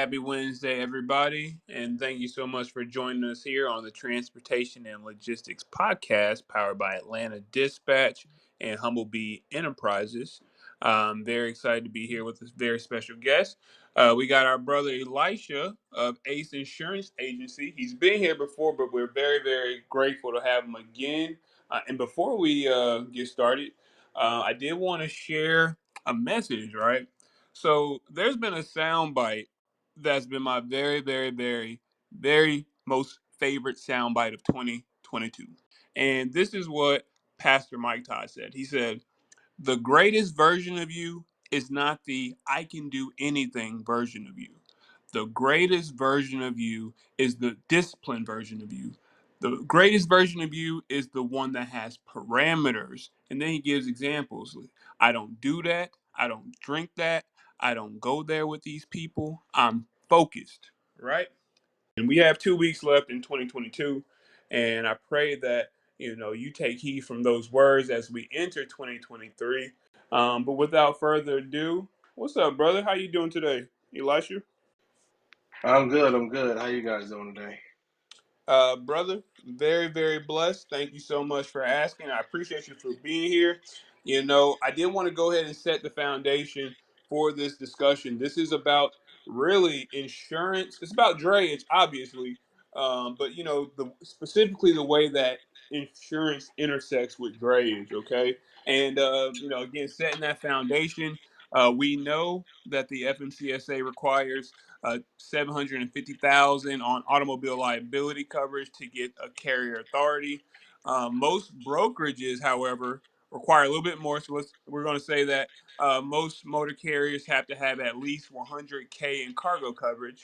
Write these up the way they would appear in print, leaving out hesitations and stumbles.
Happy Wednesday, everybody, and thank you so much for joining us here on the Transportation and Logistics podcast powered by Atlanta Dispatch and Humblebee Enterprises. I'm very excited to be here with this very special guest. We got our brother Elisha of Ace Insurance Agency. He's been here before, but we're very, very grateful to have him again. And before we get started, I did want to share a message, right? So there's been a soundbite that's been my very, very, very, very most favorite soundbite of 2022. And this is what Pastor Mike Todd said. He said, the greatest version of you is not the I can do anything version of you. The greatest version of you is the disciplined version of you. The greatest version of you is the one that has parameters. And then he gives examples. I don't do that. I don't drink that. I don't go there with these people. I'm focused, right? And we have 2 weeks left in 2022. And I pray that, you take heed from those words as we enter 2023. But without further ado, what's up, brother? How you doing today, Elisha? I'm good. I'm good. How you guys doing today? Brother, very, very blessed. Thank you so much for asking. I appreciate you for being here. I did want to go ahead and set the foundation for this discussion. This is about really insurance. It's about drayage, obviously, but specifically the way that insurance intersects with drayage. Okay, and again, setting that foundation. We know that the FMCSA requires 750,000 on automobile liability coverage to get a carrier authority. Most brokerages, however, require a little bit more. So we're going to say that most motor carriers have to have at least 100K in cargo coverage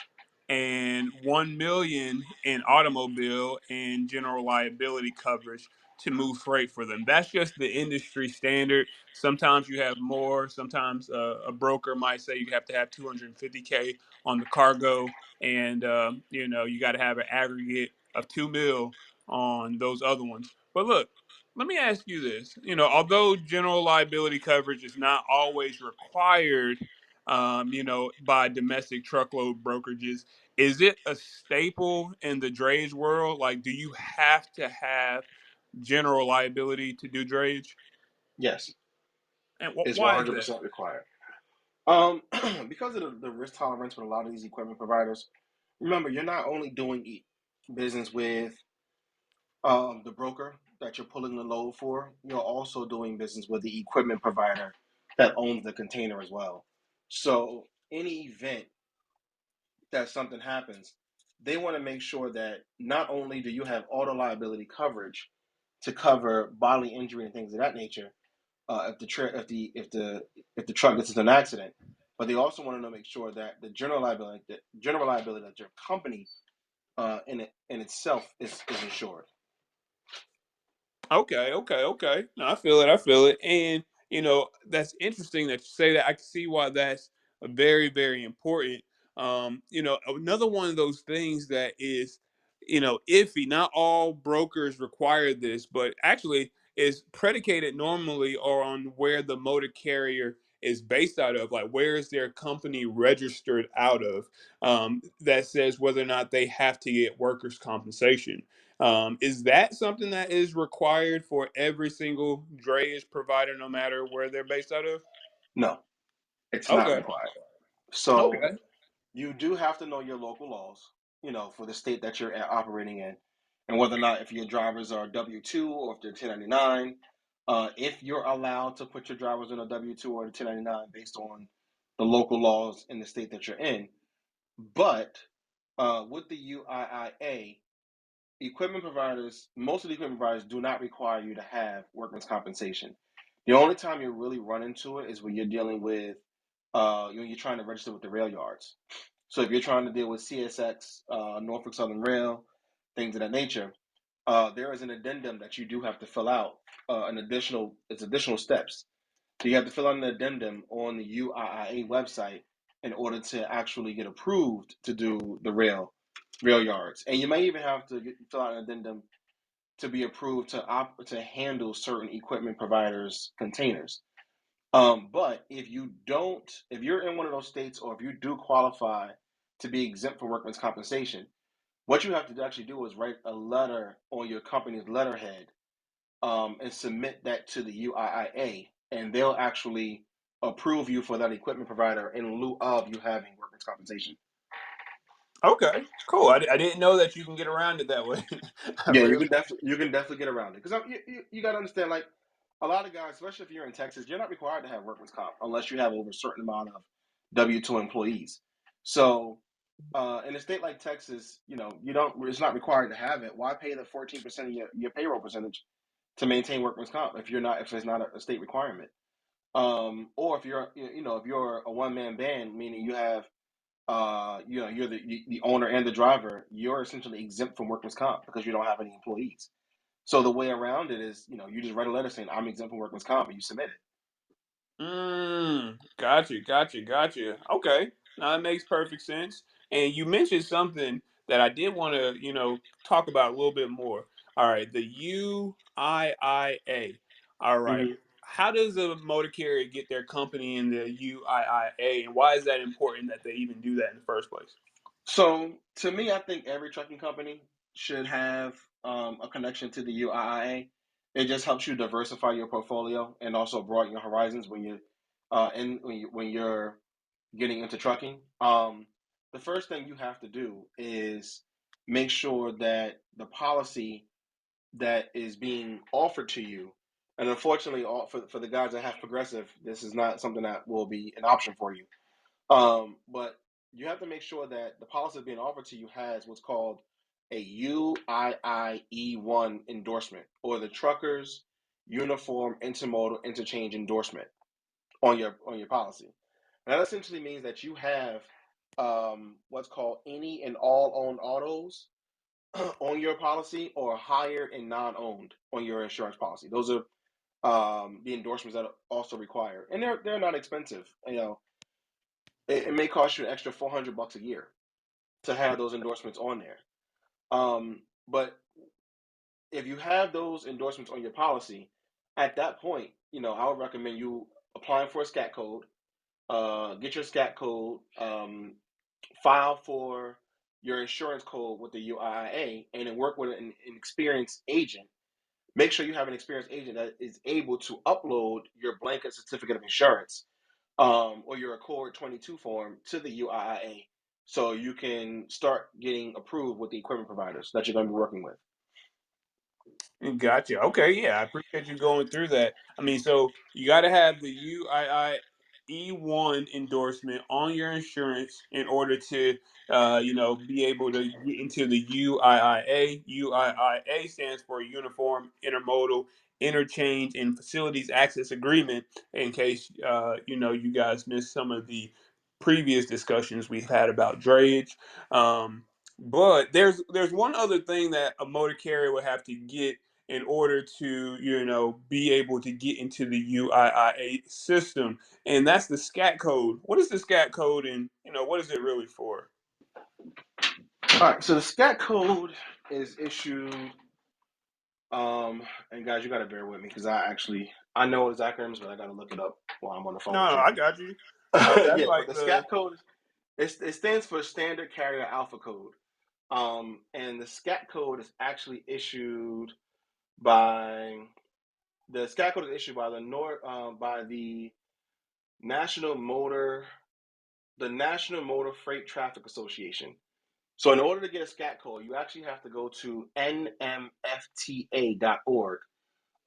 and 1 million in automobile and general liability coverage to move freight for them. That's just the industry standard. Sometimes you have more. Sometimes a broker might say you have to have 250K on the cargo, and you got to have an aggregate of 2 mil on those other ones. But look, let me ask you this: although general liability coverage is not always required, by domestic truckload brokerages, is it a staple in the drayage world? Like, do you have to have general liability to do drayage? Yes, And it's why is that? 100% required. Because of the risk tolerance with a lot of these equipment providers. Remember, you're not only doing business with the broker that you're pulling the load for. You're also doing business with the equipment provider that owns the container as well. So any event that something happens, they want to make sure that not only do you have auto liability coverage to cover bodily injury and things of that nature, if the truck gets into an accident, but they also want to make sure that the general liability that your company in itself is insured. Okay, okay, okay. No, I feel it. I feel it. And that's interesting that you say that. I can see why that's very, very important. Another one of those things that is, iffy. Not all brokers require this, but actually is predicated normally on where the motor carrier is based out of. Like, where is their company registered out of? That says whether or not they have to get workers' compensation. Is that something that is required for every single drayage provider, no matter where they're based out of? No, it's not Okay. required. So Okay. you do have to know your local laws, for the state that you're operating in, and whether or not if your drivers are W-2 or if they're 1099. If you're allowed to put your drivers on a W-2 or a 1099 based on the local laws in the state that you're in. But with the UIIA, most of the equipment providers do not require you to have workman's compensation. The only time you really run into it is when you're dealing with, when you're trying to register with the rail yards. So if you're trying to deal with CSX, Norfolk Southern Rail, things of that nature, there is an addendum that you do have to fill out. It's additional steps. So you have to fill out an addendum on the UIIA website in order to actually get approved to do the rail yards, and you may even have to fill out an addendum to be approved to handle certain equipment providers' containers. But if you're in one of those states, or if you do qualify to be exempt from workman's compensation, what you have to actually do is write a letter on your company's letterhead, and submit that to the UIIA, and they'll actually approve you for that equipment provider in lieu of you having workman's compensation. Okay, cool. I didn't know that you can get around it that way. I Yeah, really. you can definitely get around it because you got to understand, like, a lot of guys, especially if you're in Texas, you're not required to have workman's comp unless you have over a certain amount of W-2 employees. So in a state like Texas, you don't. It's not required to have it. Why pay the 14% of your payroll percentage to maintain workman's comp if it's not a state requirement? Or if you're a one man band, meaning you have you're the owner and the driver, you're essentially exempt from workman's comp because you don't have any employees. So the way around it is, you just write a letter saying I'm exempt from workman's comp, and you submit it. Gotcha. Okay, now that makes perfect sense. And you mentioned something that I did want to, talk about a little bit more. All right, the UIIA. All right, Hmm. how does a motor carrier get their company in the UIIA, and why is that important that they even do that in the first place? So to me, I think every trucking company should have a connection to the UIIA. It just helps you diversify your portfolio and also broaden your horizons when you're getting into trucking. The first thing you have to do is make sure that the policy that is being offered to you, and unfortunately, for the guys that have Progressive, this is not something that will be an option for you. But you have to make sure that the policy being offered to you has what's called a UIIE1 endorsement, or the Truckers Uniform Intermodal Interchange endorsement on your policy. And that essentially means that you have what's called any and all owned autos on your policy, or hired and non-owned on your insurance policy. Those are the endorsements that are also required, and they're not expensive. It may cost you an extra $400 a year to have those endorsements on there. But if you have those endorsements on your policy, at that point, I would recommend you applying for a scat code. Get your scat code, file for your insurance code with the UIIA, and then work with an experienced agent. Make sure you have an experienced agent that is able to upload your blanket certificate of insurance, or your Accord 22 form to the UIIA, so you can start getting approved with the equipment providers that you're going to be working with. Gotcha. Okay, yeah, I appreciate you going through that. I mean, so you got to have the UII E1 endorsement on your insurance in order to, be able to get into the UIIA. UIIA stands for Uniform Intermodal Interchange and Facilities Access Agreement. In case you guys missed some of the previous discussions we've had about drayage. But there's one other thing that a motor carrier would have to get in order to be able to get into the UIIA system, and that's the SCAT code. What is the SCAT code, and what is it really for? All right, so the scat code is issued, and guys, you got to bear with me because I know its acronyms, but I got to look it up while I'm on the phone No, with no, you. I got you. That's Yeah, like but the the. scat code, it stands for Standard Carrier Alpha Code. And the scat code is actually issued by the scat code is issued by by National Motor the National Motor Freight Traffic Association. So in order to get a scat code, you actually have to go to nmfta.org,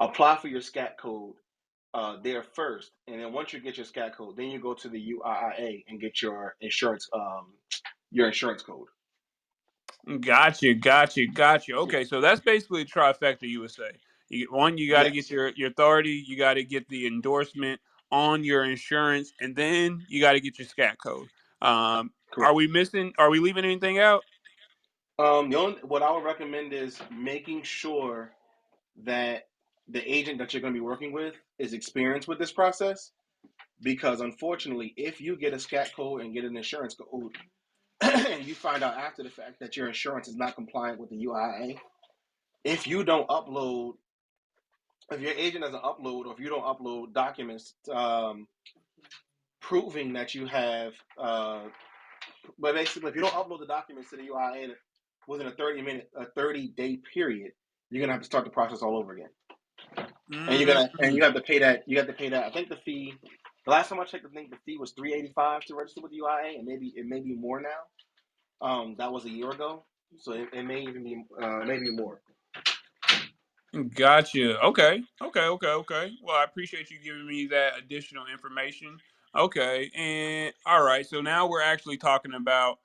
apply for your scat code there first, and then once you get your scat code, then you go to the UIIA and get your insurance code. Gotcha. Okay, so that's basically a trifecta, you would say. You got to get Yes, your authority, you got to get the endorsement on your insurance, and then you got to get your SCAT code. Are correct. we missing? Are we leaving anything out? What I would recommend is making sure that the agent that you're going to be working with is experienced with this process, because unfortunately, if you get a scat code and get an insurance code, and you find out after the fact that your insurance is not compliant with the UIA, if you don't upload, if your agent doesn't upload, or if you don't upload documents proving that you have But basically, if you don't upload the documents to the UIN within a 30-day period, you're gonna have to start the process all over again. And Mm. you have to pay that. You have to pay that. I think the fee. The last time I checked, I think the fee was $385 to register with the UIA, and it may be more now. That was a year ago, so it may even be maybe more. Gotcha. Okay. Okay. Okay. Okay. Well, I appreciate you giving me that additional information. Okay. And all right. So now we're actually talking about,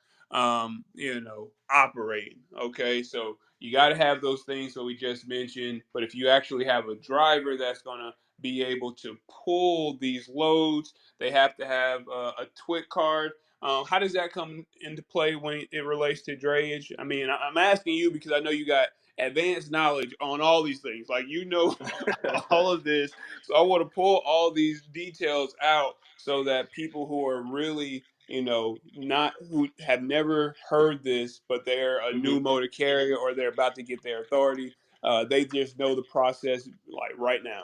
operating. Okay. So you got to have those things that we just mentioned. But if you actually have a driver that's going to be able to pull these loads, they have to have a TWIC card. How does that come into play when it relates to drayage? I mean, I'm asking you because I know you got advanced knowledge on all these things. Like all of this. So I want to pull all these details out so that people who are really, not who have never heard this, but they're a Mm-hmm. new motor carrier or they're about to get their authority, they just know the process like right now.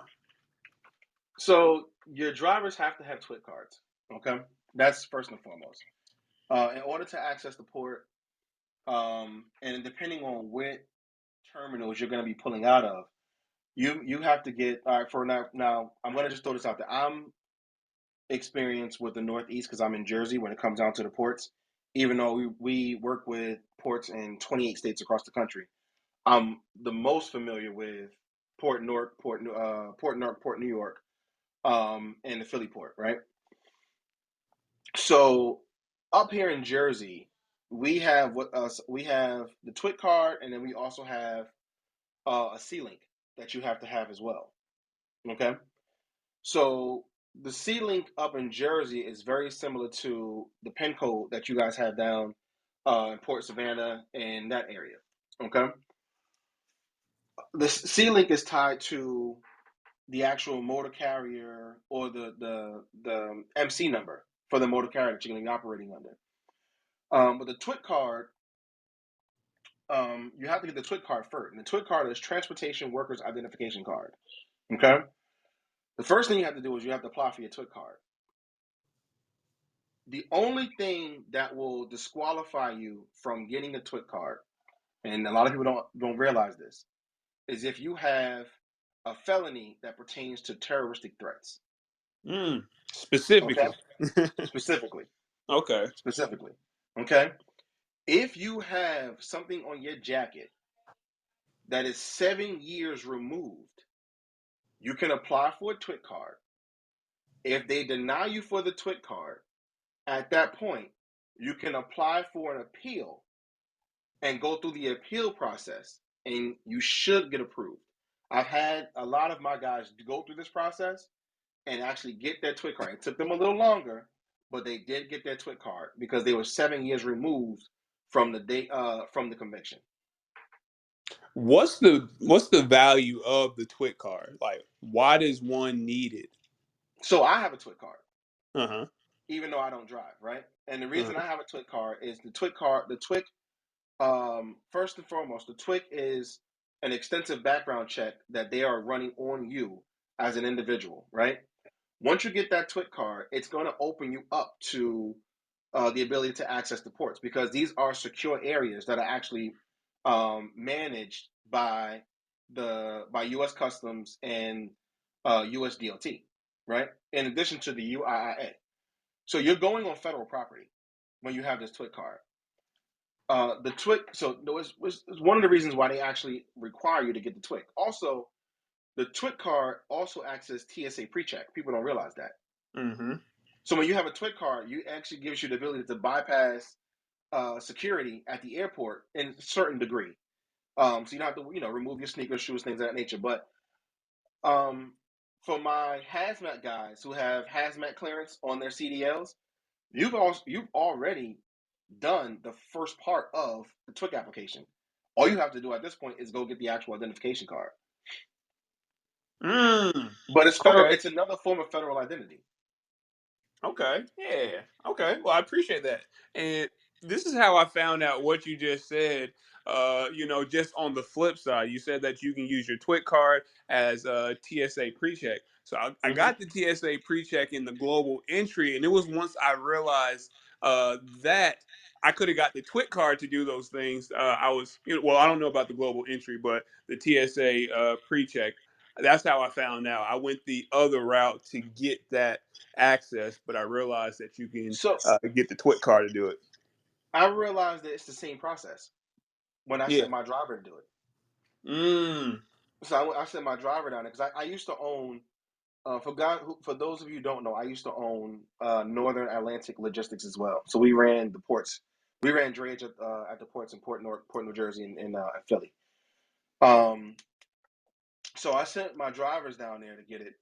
So your drivers have to have TWIC cards. Okay, that's first and foremost. In order to access the port, and depending on what terminals you're going to be pulling out of, you have to get. All right, for now. Now I'm going to just throw this out there. I'm experienced with the Northeast because I'm in Jersey when it comes down to the ports. Even though we work with ports in 28 states across the country, I'm the most familiar with Port New York, and the Philly port, right? So up here in Jersey, we have the TWIC card, and then we also have a C link that you have to have as well. Okay, so the C link up in Jersey is very similar to the pin code that you guys have down in Port Savannah and that area. Okay, the C link is tied to the actual motor carrier or the MC number for the motor carrier that you're going to be operating under. But the TWIC card, you have to get the TWIC card first. And the TWIC card is Transportation Workers Identification Card. Okay? The first thing you have to do is you have to apply for your TWIC card. The only thing that will disqualify you from getting a TWIC card, and a lot of people don't realize this, is if you have a felony that pertains to terroristic threats. Okay? Specifically. Specifically. Okay. Specifically. Okay? If you have something on your jacket that is 7 years removed, you can apply for a TWIC card. If they deny you for the TWIC card, at that point, you can apply for an appeal and go through the appeal process, and you should get approved. I've had a lot of my guys go through this process and actually get their TWIC card. It took them a little longer, but they did get their TWIC card because they were 7 years removed from the date from the conviction. What's the value of the TWIC card? Like, why does one need it? So I have a TWIC card, Uh huh. even though I don't drive, right? And the reason Uh-huh. I have a TWIC card is the TWIC, first and foremost, the TWIC is an extensive background check that they are running on you as an individual, right? Once you get that TWIC card, it's going to open you up to the ability to access the ports because these are secure areas that are actually managed by U.S. Customs and U.S. DOT, right? In addition to the UIIA. So you're going on federal property when you have this TWIC card. The TWIC, so was one of the reasons why they actually require you to get the TWIC. Also, the TWIC card also acts as TSA pre-check. People don't realize that. Mm-hmm. So when you have a TWIC card, you actually gives you the ability to bypass security at the airport in a certain degree. So you don't have to, remove your sneakers, shoes, things of that nature. But um, for my hazmat guys who have hazmat clearance on their CDLs, you've already done the first part of the TWIC application. All you have to do at this point is go get the actual identification card. Mm. But it's federal. Okay. It's another form of federal identity. Okay. Yeah. Okay. Well, I appreciate that. And this is how I found out what you just said. Just on the flip side, you said that you can use your TWIC card as a TSA pre-check. So I Mm-hmm. got the TSA pre-check in the global entry, and it was once I realized That I could have got the TWIC card to do those things. I was, well, I don't know about the global entry, but the TSA pre-check. That's how I found out. I went the other route to get that access, but I realized that you can So get the TWIC card to do it. I realized that it's the same process when I Yeah. sent my driver to do it. Mm. So I sent my driver down there because I used to own. For those of you who don't know, I used to own Northern Atlantic Logistics as well. So we ran the ports. We ran drayage at the ports in Port New Jersey and Philly. Um, so I sent my drivers down there to get it,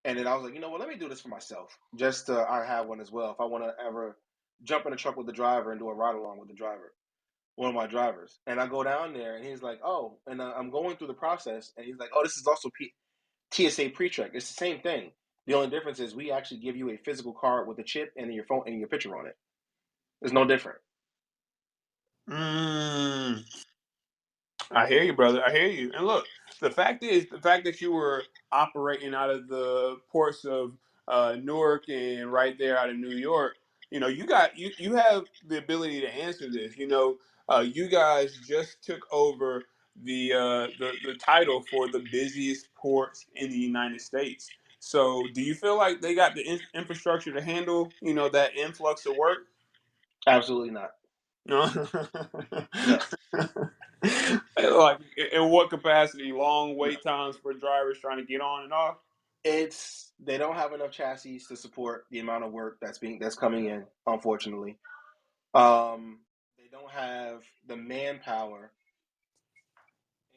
and then I was like, you know what, let me do this for myself. Just I have one as well if I want to ever jump in a truck with the driver and do a ride along with the driver, one of my drivers. And I go down there, and he's like, oh, and I'm going through the process, and he's like, oh, this is also TSA pre-check. It's the same thing. The only difference is we actually give you a physical card with a chip and your phone and your picture on it. It's no different. Mm. I hear you, brother. I hear you. And look, the fact that you were operating out of the ports of Newark and right there out of New York, you have the ability to answer this. You guys just took over the title for the busiest ports in the United States. So, do you feel like they got the infrastructure to handle that influx of work? Absolutely not. No. No. Like, in what capacity? Long wait times for drivers trying to get on and off? It's they don't have enough chassis to support the amount of work that's coming in, unfortunately. They don't have the manpower,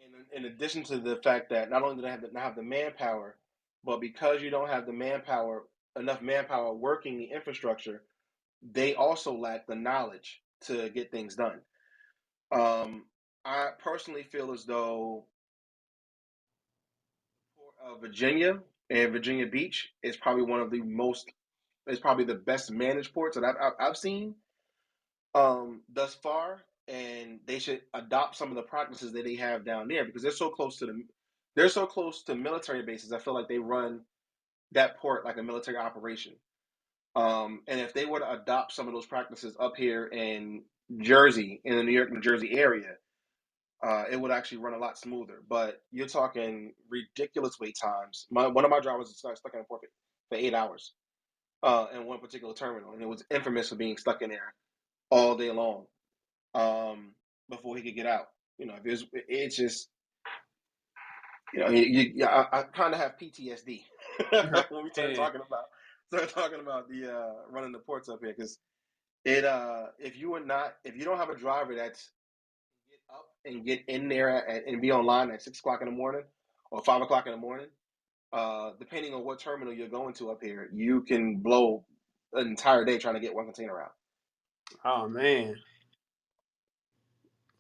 and in addition to the fact that not only do they not have the manpower, but because you don't have the manpower, enough manpower working the infrastructure, they also lack the knowledge to get things done. I personally feel as though Virginia and Virginia Beach is probably one of the most, is probably the best managed ports that I've seen thus far, and they should adopt some of the practices that they have down there because they're so close to military bases. I feel like they run that port like a military operation. And if they were to adopt some of those practices up here in Jersey, in the New York, New Jersey area, it would actually run a lot smoother. But you're talking ridiculous wait times. One of my drivers was stuck in a port for 8 hours in one particular terminal, and it was infamous for being stuck in there all day long before he could get out. It's just I kind of have PTSD Oh, when we man. start talking about the running the ports up here because if you don't have a driver that's get up and get in there and be online at 6 o'clock in the morning or 5 o'clock in the morning, depending on what terminal you're going to up here, you can blow an entire day trying to get one container out. Oh, man.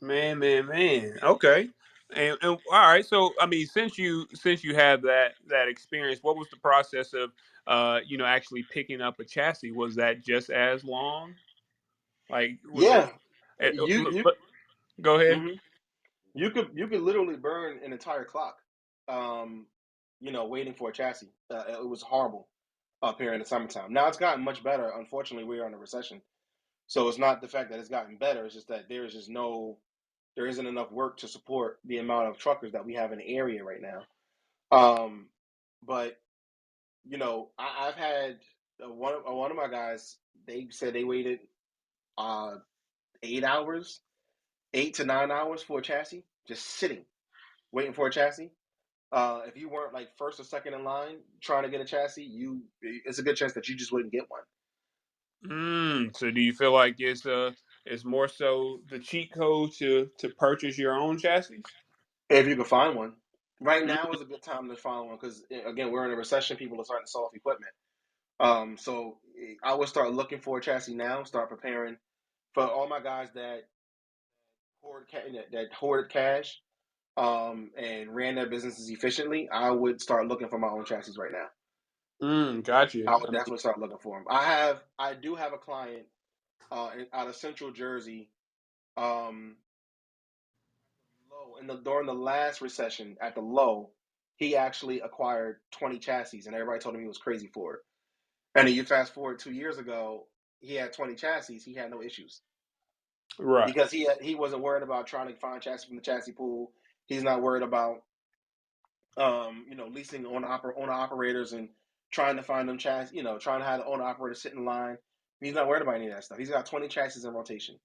Man, man, man. Okay. And all right. So, I mean, since you have that experience, what was the process of actually picking up a chassis? Was that just as long? Like, was it? Yeah, you Go ahead. mhm. You could literally burn an entire clock, um, waiting for a chassis. It was horrible up here in the summertime. Now it's gotten much better. Unfortunately, we are in a recession, so it's not the fact that it's gotten better. It's just that there isn't enough work to support the amount of truckers that we have in the area right now. Um, but I've had one of my guys. They said they waited uh 8 hours, 8 to 9 hours for a chassis, just sitting waiting for a chassis. If you weren't like first or second in line trying to get a chassis, it's a good chance that you just wouldn't get one So, do you feel like it's more so the cheat code to purchase your own chassis? if you can find one. Right Mm. now is a good time to find one because again we're in a recession. People are starting to sell off equipment. So I would start looking for a chassis now. Start preparing for all my guys that hoarded cash and ran their businesses efficiently. I would start looking for my own chassis right now. Gotcha. I would definitely start looking for them. I do have a client out of Central Jersey. Um, during the last recession at the low, he actually acquired 20 chassis, and everybody told him he was crazy for it. And then you fast forward 2 years ago. he had 20 chassis, he had no issues Right. because he wasn't worried about trying to find chassis from the chassis pool. He's not worried about leasing owner operators and trying to find them chassis, trying to have the owner operator sit in line. He's not worried about any of that stuff. He's got 20 chassis in rotation.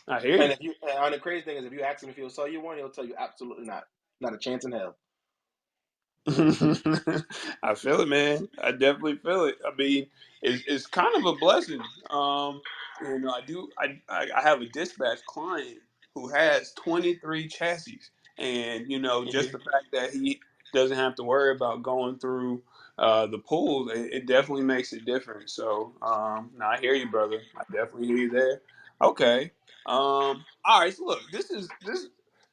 I hear And you. if you and the crazy thing is, if you ask him if he'll sell you one, he'll tell you absolutely not, not a chance in hell. I feel it, man. I definitely feel it. I mean, it's kind of a blessing. I do. I have a dispatch client who has 23 chassis, and just the Mm-hmm. fact that he doesn't have to worry about going through the pools, it definitely makes a difference. So, now I hear you, brother. I definitely hear you there. Okay. All right. So look,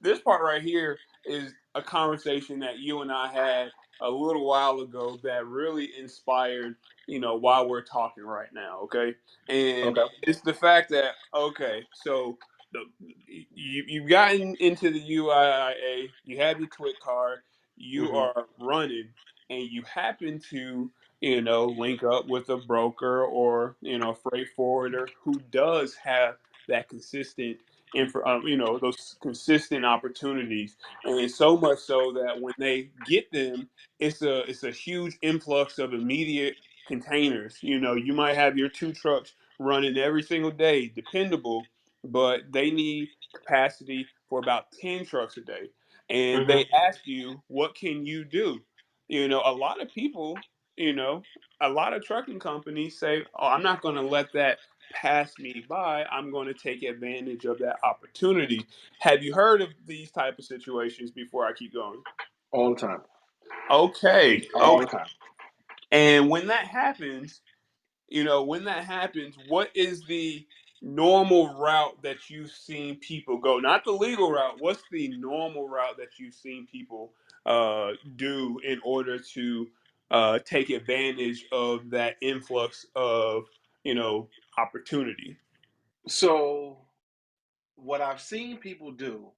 this part right here is a conversation that you and I had a little while ago that really inspired, why we're talking right now. Okay. And Okay. it's the fact that, okay, so you've gotten into the UIA, you have your TWIC card, you Mm-hmm. are running, and you happen to, link up with a broker or, freight forwarder who does have that consistent those consistent opportunities, and so much so that when they get them, it's a huge influx of immediate containers. You might have your two trucks running every single day, dependable, but they need capacity for about 10 trucks a day, and Mm-hmm. they ask you, what can you do? A lot of people, you know a lot of trucking companies say, oh, I'm not going to let that pass me by. I'm going to take advantage of that opportunity. Have you heard of these type of situations before I keep going? All the time. Okay. All the Okay. time. And when that happens, what is the normal route that you've seen people go? Not the legal route. What's the normal route that you've seen people do in order to take advantage of that influx of opportunity? So what I've seen people do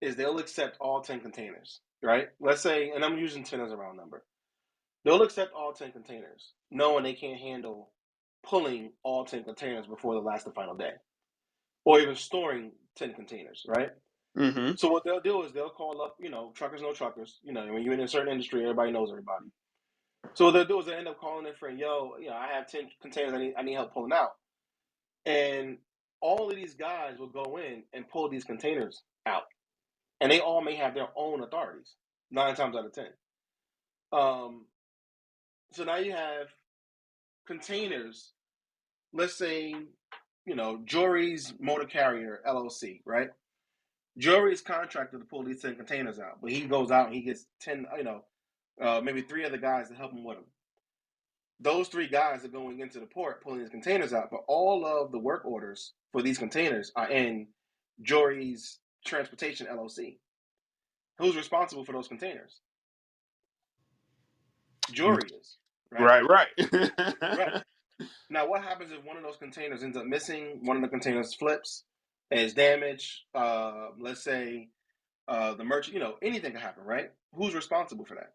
is they'll accept all 10 containers, right? Let's say, and I'm using 10 as a round number. They'll accept all 10 containers, knowing they can't handle pulling all 10 containers before the last and final day, or even storing 10 containers, right? Mm-hmm. So what they'll do is they'll call up, truckers know truckers. When you're in a certain industry, everybody knows everybody. So what they'll do is they end up calling their friend, yo, I have 10 containers I need help pulling out. And all of these guys will go in and pull these containers out. And they all may have their own authorities, 9 times out of 10. Um, so now you have containers, let's say, Jory's Motor Carrier LLC, right? Jory's contracted to pull these 10 containers out, but he goes out and he gets 10, maybe three other guys to help him with them. Those three guys are going into the port pulling these containers out, but all of the work orders for these containers are in Jory's Transportation LLC. Who's responsible for those containers? Jory is, right? Right, right. Right. Now, what happens if one of those containers ends up missing? One of the containers flips, is damaged. Let's say the merchant, anything can happen, right? Who's responsible for that?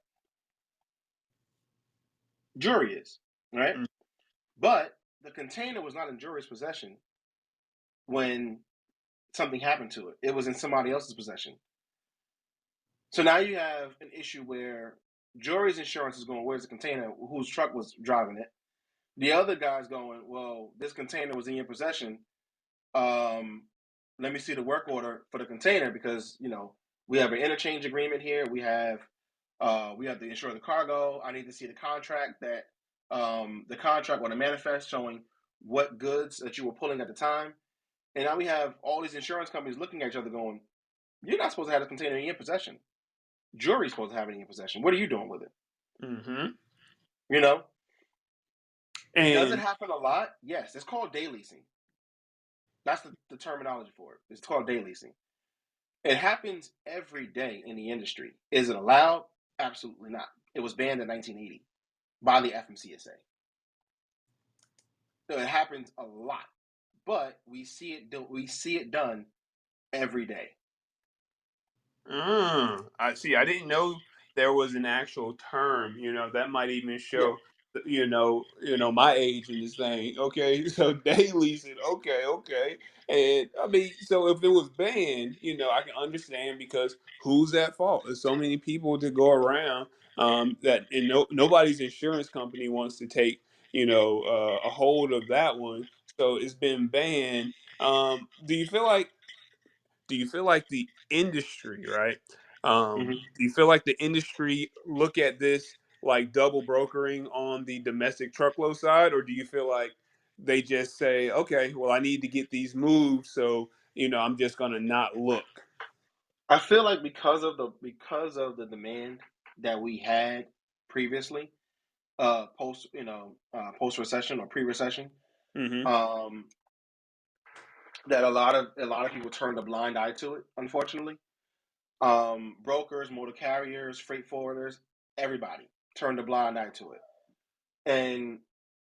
Jury is, right? But the container was not in jury's possession when something happened to it. It was in somebody else's possession. So now you have an issue where jury's insurance is going, where's the container? Whose truck was driving it? The other guy's going, well, this container was in your possession. Um, Let me see the work order for the container because we have an interchange agreement here. We have to insure the cargo. I need to see the contract the contract or the manifest showing what goods that you were pulling at the time. And now we have all these insurance companies looking at each other going, you're not supposed to have the container in your possession. Jury's supposed to have it in your possession. What are you doing with it? Mm-hmm. You know? Does it And happen a lot? Yes. It's called day leasing. That's the terminology for it. It's called day leasing. It happens every day in the industry. Is it allowed? Absolutely not. It was banned in 1980 by the FMCSA. So it happens a lot, but we see it done every day. I see. I didn't know there was an actual term. That might even Yeah, show my age in this thing. Okay, so daily said, okay, and I mean, so if it was banned, I can understand because who's at fault? There's so many people to go around that, and nobody's insurance company wants to take a hold of that one. So it's been banned. Do you feel like the industry, right? Hmm. Do you feel like the industry look at this like double brokering on the domestic truckload side, or do you feel like they just say, okay, well, I need to get these moved, so I'm just gonna not look. I feel like because of the demand that we had previously, post recession or pre recession, Mm-hmm. um, that a lot of people turned a blind eye to it. Unfortunately, brokers, motor carriers, freight forwarders, everybody turned a blind eye to it, and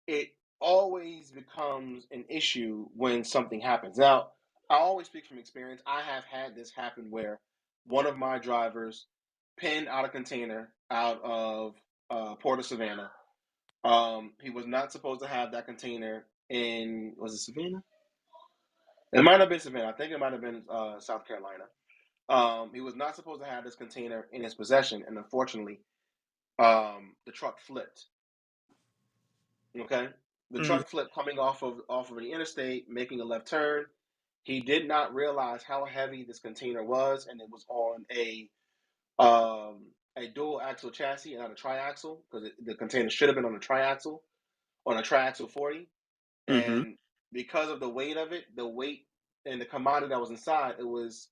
it always becomes an issue when something happens. Now, I always speak from experience. I have had this happen where one of my drivers pinned out a container out of Port of Savannah. He was not supposed to have that container in, was it Savannah? It might have been Savannah. I think it might have been South Carolina. He was not supposed to have this container in his possession, and unfortunately, the truck flipped. Okay, the Mm-hmm. truck flipped coming off of the interstate, making a left turn. He did not realize how heavy this container was, and it was on a dual axle chassis and not a triaxle, because the container should have been on a triaxle 40. Mm-hmm. And because of the weight of it, the weight and the commodity that was inside, it was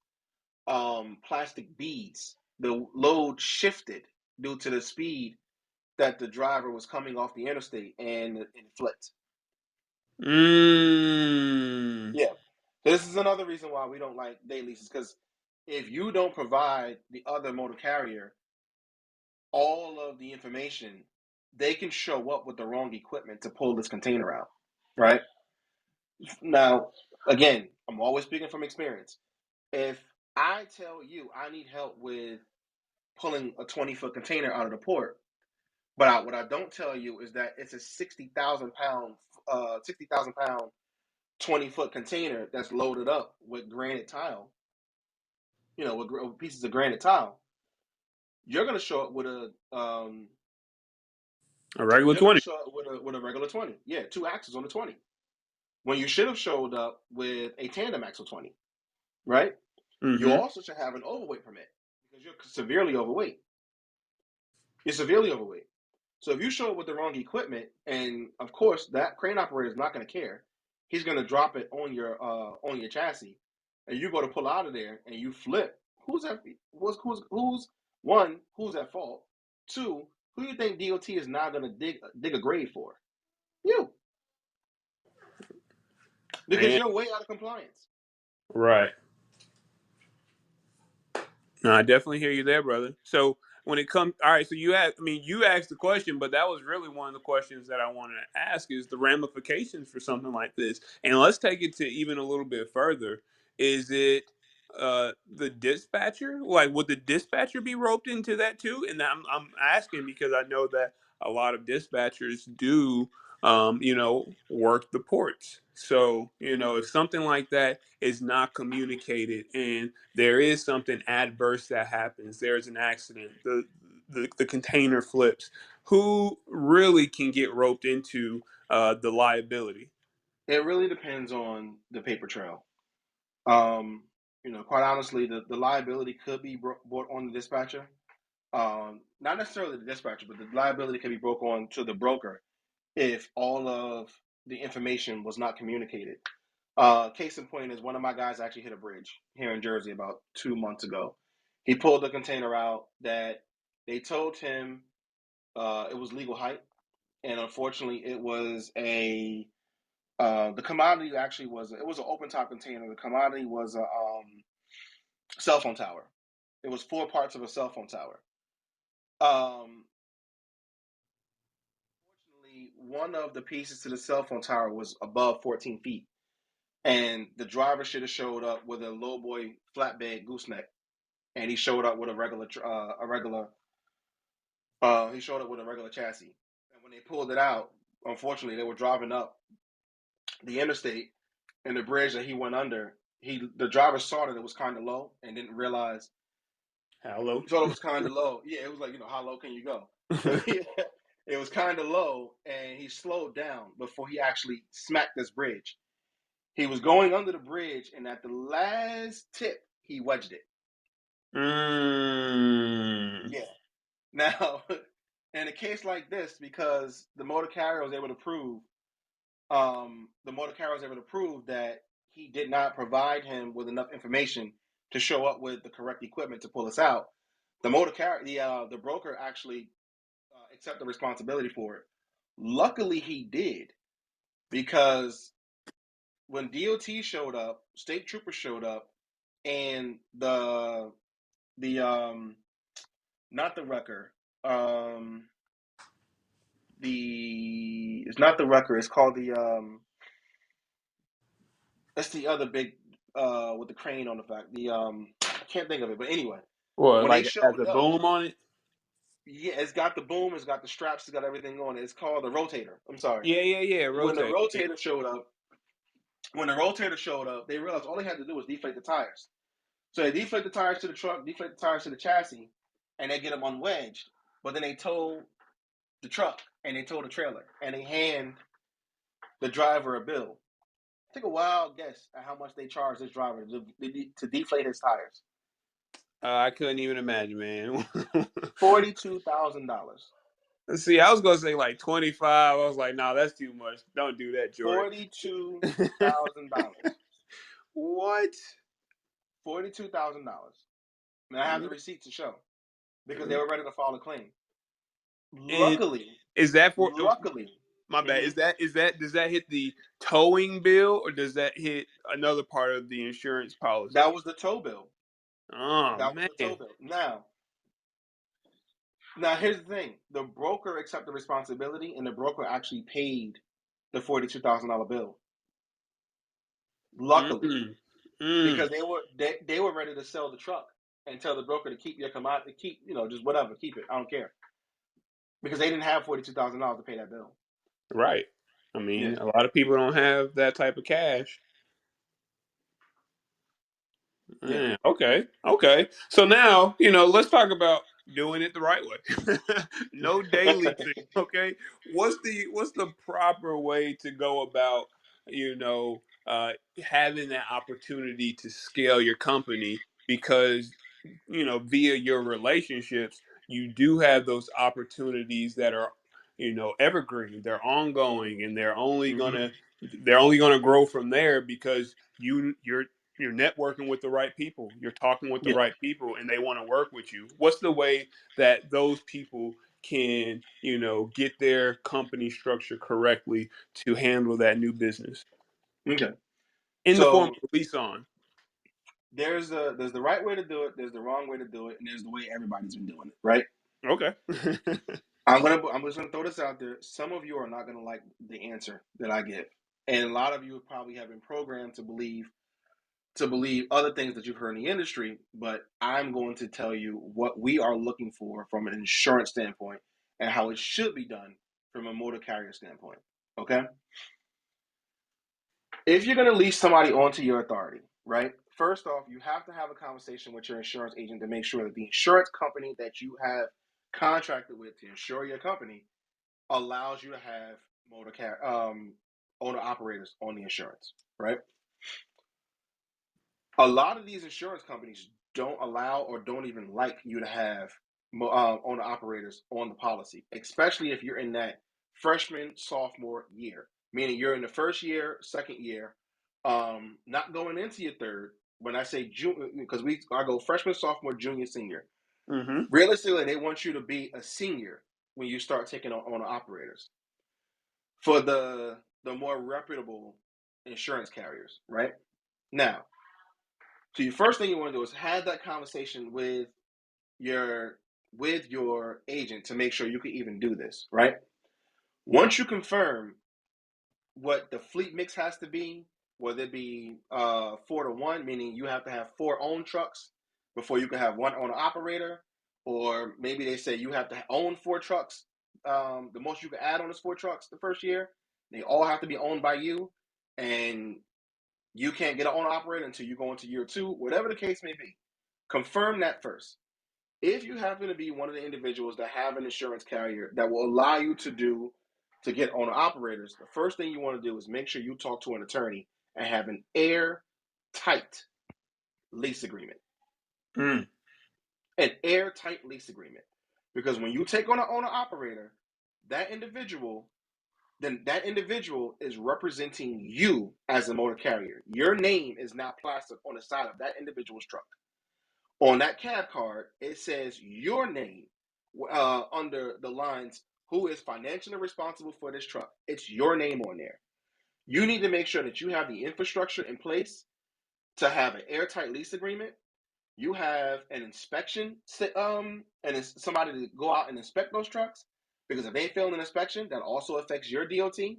plastic beads. The load shifted due to the speed that the driver was coming off the interstate, and it flipped. Mm. Yeah. So this is another reason why we don't like day leases, because if you don't provide the other motor carrier all of the information, they can show up with the wrong equipment to pull this container out. Right? Now, again, I'm always speaking from experience. If I tell you I need help with pulling a 20-foot container out of the port, but what I don't tell you is that it's a 60,000 pound 20-foot container that's loaded up with granite tile, with pieces of granite tile. You're gonna show up with A regular 20. a regular 20. Yeah, two axles on the 20. When you should have showed up with a tandem axle 20, right? You Mm-hmm. also should have an overweight permit because you're severely overweight. You're severely overweight. So if you show up with the wrong equipment, and of course that crane operator is not going to care, he's going to drop it on your chassis, and you go to pull out of there and you flip. Who's at who's one? Who's at fault? Two, who do you think DOT is not going to dig a grave for? You, because Man, you're way out of compliance. right. No, I definitely hear you there, brother. So when it comes, all right. So you asked the question, but that was really one of the questions that I wanted to ask is the ramifications for something like this. And let's take it to even a little bit further. Is it the dispatcher? Like, would the dispatcher be roped into that too? And I'm asking because I know that a lot of dispatchers do, work the ports. So if something like that is not communicated and there is something adverse that happens, there's an accident, the container flips, who really can get roped into the liability? It really depends on the paper trail. Um, quite honestly, the liability could be brought on the dispatcher. Not necessarily the dispatcher, but the liability can be brought on to the broker if all of the information was not communicated. Case in point is one of my guys actually hit a bridge here in Jersey about 2 months ago. He pulled a container out that they told him it was legal height, and unfortunately, it was the commodity actually was it was an open top container. The commodity was a cell phone tower. It was four parts of a cell phone tower. Um, Fortunately, one of the pieces to the cell phone tower was above 14 feet, and the driver should have showed up with a low boy flatbed gooseneck, and he showed up with a regular he showed up with a regular chassis. when they pulled it out, unfortunately, they were driving up the interstate, and the bridge that he went under, the driver saw that it was kind of low and didn't realize. Hello. Thought it was kind of low. Yeah, it was like, how low can you go? So yeah, it was kind of low, and he slowed down before he actually smacked this bridge. He was going under the bridge, and at the last tip, he wedged it. Mm. Yeah. Now, in a case like this, because the motor carrier was able to prove, that he did not provide him with enough information to show up with the correct equipment to pull us out. The motor carrier, the broker actually accepted responsibility for it. Luckily, he did, because when DOT showed up, state troopers showed up, and the not the wrecker, it's not the wrecker. It's called that's the other big with the crane on the back. I can't think of it, but anyway, What, when they like it has showed a up, boom on it? yeah, it's got the boom, it's got the straps, it's got everything on it. It's called the rotator. I'm sorry. Yeah. When the Rotate. Yeah. rotator showed up, they realized all they had to do was deflate the tires. So they deflate the tires to the truck, deflate the tires to the chassis, and they get them unwedged. But then they tow the truck and they tow the trailer, and they hand the driver a bill. Take a wild guess at how much they charge this driver to deflate his tires. I couldn't even imagine, man. $42,000. See, I was gonna say like 25. I was like, nah, that's too much. Don't do that, Jordan. $42,000. What? $42,000. And I have the receipt to show because they were ready to file a claim. And Luckily, is that for luckily, my bad? mhm, Is that does that hit the towing bill or does that hit another part of the insurance policy? that was the tow bill. Oh That was the tow man. bill. Now here's the thing: the broker accepted responsibility, and the broker actually paid the $42,000 bill. Luckily, Mm, mm. because they were ready to sell the truck and tell the broker to keep your commodity, keep just whatever, keep it. I don't care, because they didn't have $42,000 to pay that bill. Right. I Yeah, mean, a lot of people don't have that type of cash. yeah. Okay. So now, let's talk about doing it the right way. No daily thing. Okay. What's the proper way to go about, you know, having that opportunity to scale your company because, via your relationships, you do have those opportunities that are, evergreen, they're ongoing, and Hmm. they're only gonna grow from there because you're networking with the right people, you're talking with the Yeah. right people, and they want to work with you. What's the way that those people can, get their company structure correctly to handle that new business Okay. in the form So of a lease on? there's the right way to do it, there's the wrong way to do it, and there's the way everybody's been doing it, right? Okay. I'm just gonna throw this out there. Some of you are not gonna like the answer that I give, and a lot of you probably have been programmed to believe other things that you've heard in the industry. But I'm going to tell you what we are looking for from an insurance standpoint and how it should be done from a motor carrier standpoint. Okay, if you're going to lease somebody onto your authority, right? First off, you have to have a conversation with your insurance agent to make sure that the insurance company that you have contracted with to insure your company allows you to have owner operators on the insurance, right? A lot of these insurance companies don't allow or don't even like you to have owner operators on the policy, especially if you're in that freshman sophomore year, meaning you're in the first year, second year, not going into your third. When I say junior, because I go freshman, sophomore, junior, senior. Hmm. Realistically, they want you to be a senior when you start taking on owner operators for the more reputable insurance carriers, right? Now, so the first thing you want to do is have that conversation your with your agent to make sure you can even do this, right? Once you confirm what the fleet mix has to be, whether it be 4-to-1, meaning you have to have 4 owned trucks before you can have one owner operator, or maybe they say you have to own 4 trucks the most you can add on is 4 trucks the first year. They all have to be owned by you, and you can't get an owner operator until you go into year 2, whatever the case may be. Confirm that first. If you happen to be one of the individuals that have an insurance carrier that will allow you to get owner operators, the first thing you want to do is make sure you talk to an attorney and have an airtight lease agreement. Mm. An airtight lease agreement. Because when you take on an owner operator, that individual is representing you as a motor carrier. Your name is not plastered on the side of that individual's truck. On that cab card, it says your name under the lines, who is financially responsible for this truck. It's your name on there. You need to make sure that you have the infrastructure in place to have an airtight lease agreement. You have an inspection, and it's somebody to go out and inspect those trucks, because if they fail an inspection, that also affects your DOT. You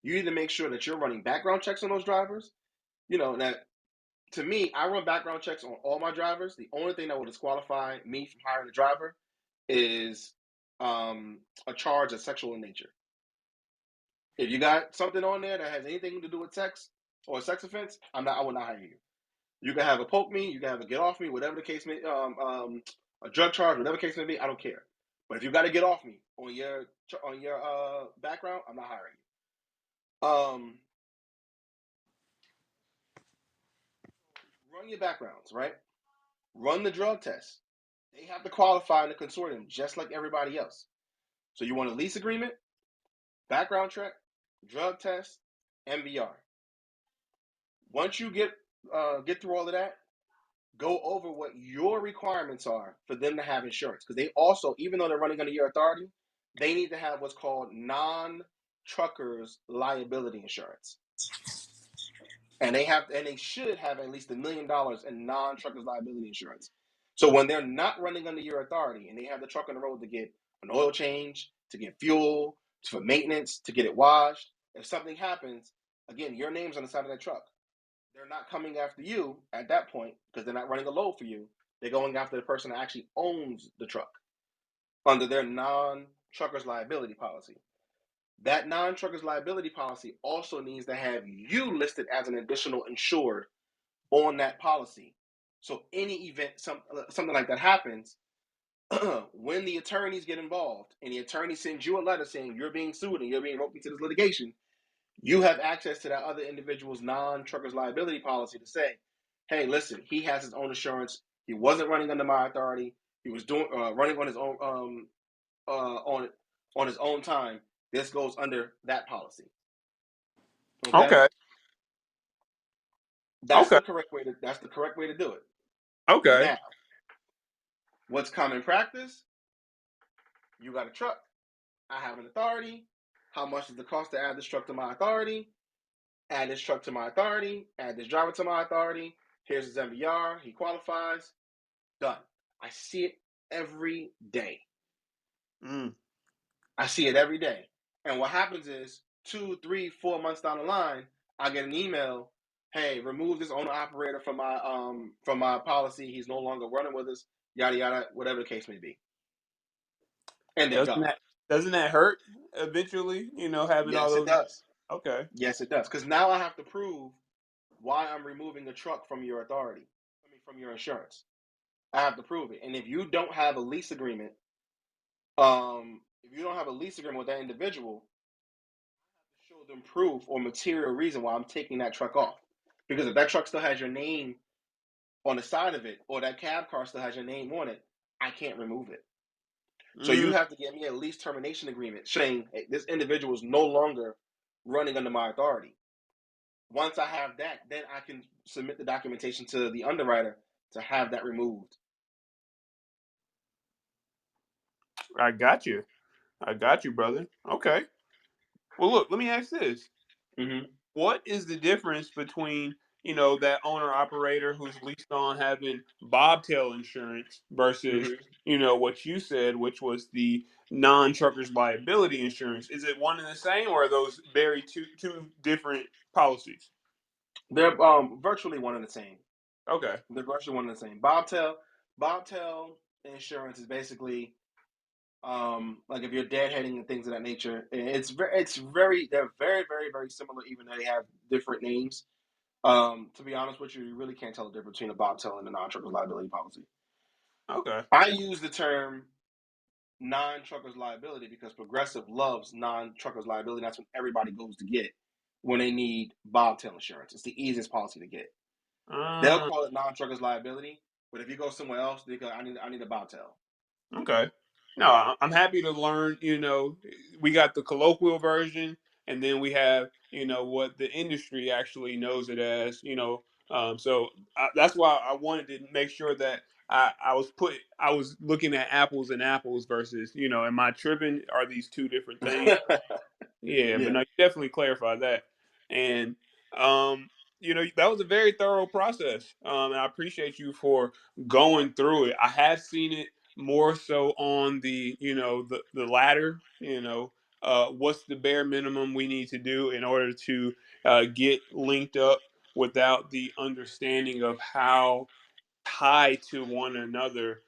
need to make sure that you're running background checks on those drivers. That, to me, I run background checks on all my drivers. The only thing that will disqualify me from hiring a driver is a charge that's sexual in nature. If you got something on there that has anything to do with sex or a sex offense, I will not hire you. You can have a poke me, you can have a get off me, whatever the case may, a drug charge, whatever the case may be. I don't care. But if you got to get off me on your background, I'm not hiring you. Run your backgrounds, right? Run the drug test. They have to qualify in the consortium just like everybody else. So you want a lease agreement, background check, drug test, MVR. Once you get through all of that, go over what your requirements are for them to have insurance. Because they also, even though they're running under your authority, they need to have what's called non-truckers liability insurance. And they should have at least $1 million in non-truckers liability insurance. So when they're not running under your authority and they have the truck on the road to get an oil change, to get fuel, for maintenance, to get it washed, if something happens, again, your name's on the side of that truck. They're not coming after you at that point because they're not running a load for you. They're going after the person that actually owns the truck under their non-truckers liability policy. That non-truckers liability policy also needs to have you listed as an additional insured on that policy. So any event, something like that happens, when the attorneys get involved and the attorney sends you a letter saying you're being sued and you're being roped into this litigation, you have access to that other individual's non-truckers liability policy to say, hey, listen, he has his own insurance. He wasn't running under my authority. He was running on his own on his own time. This goes under that policy. Okay, Okay. that's Okay. the correct way to do it. Okay. Now, what's common practice? You got a truck. I have an authority. How much does it cost to add this truck to my authority? Add this truck to my authority. Add this driver to my authority. Here's his MVR. He qualifies. Done. I see it every day. Mm. I see it every day. And what happens is 2, 3, 4 months down the line, I get an email. Hey, remove this owner operator from my policy. He's no longer running with us. Yada yada, whatever the case may be. And they're Doesn't gone. that hurt eventually? Having all Yes, it those. does. Okay. Yes, it does. Because now I have to prove why I'm removing a truck from your authority. I mean, from your insurance. I have to prove it. And if you don't have a lease agreement, with that individual, I have to show them proof or material reason why I'm taking that truck off. Because if that truck still has your name on the side of it, or that cab car still has your name on it, I can't remove it. So you Mm. have to get me a lease termination agreement saying, hey, this individual is no longer running under my authority. Once I have that, then I can submit the documentation to the underwriter to have that removed. I got you. I got you, brother. Okay. Well, look. Let me ask this. Mm-hmm. What is the difference between that owner operator who's leased on having bobtail insurance versus Mm-hmm. what you said, which was the non-truckers liability insurance? Is it one and the same, or are those very two different policies? They're virtually one and the same. Okay. They're virtually one and the same. Bobtail insurance is basically Like if you're deadheading and things of that nature. They're very, very, very similar, even though they have different names. To be honest with you, you really can't tell the difference between a bobtail and a non-trucker's liability policy. Okay. I use the term non-truckers liability because Progressive loves non-truckers liability. That's what everybody goes to get when they need bobtail insurance. It's the easiest policy to get. They'll Uh, call it non-truckers liability, but if you go somewhere else, they go, I need a bobtail. okay. No, I'm happy to learn. We got the colloquial version, and then we have what the industry actually knows it as. So that's why I wanted to make sure that I was looking at apples and apples versus am I tripping? Are these two different things? Yeah, but Yeah. no, you definitely clarify that. And um, that was a very thorough process. And I appreciate you for going through it. I have seen it more so on the latter, what's the bare minimum we need to do in order to get linked up without the understanding of how tied to one another.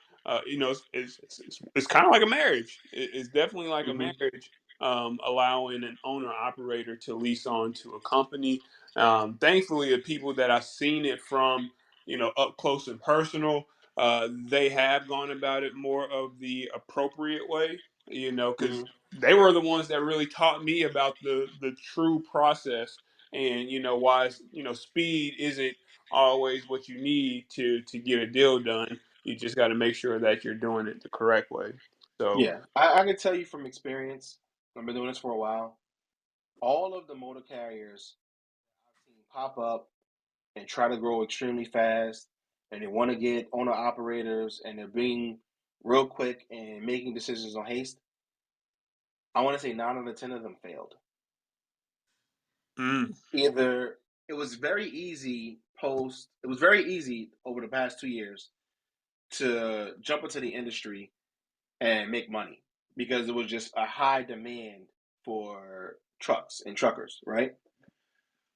It's kind of like a marriage. It's definitely like a Hmm. marriage, allowing an owner operator to lease on to a company. Thankfully, the people that I've seen it from, up close and personal, they have gone about it more of the appropriate way, because Hmm. they were the ones that really taught me about the true process and why speed isn't always what you need to get a deal done. You just got to make sure that you're doing it the correct way. So, Yeah. I can tell you from experience, I've been doing this for a while. All of the motor carriers I've seen pop up and try to grow extremely fast, and they want to get owner operators, and they're being real quick and making decisions on haste. I want to say 9 out of 10 of them failed. mm, Either it was very easy it was very easy over the past 2 years to jump into the industry and make money because it was just a high demand for trucks and truckers, right?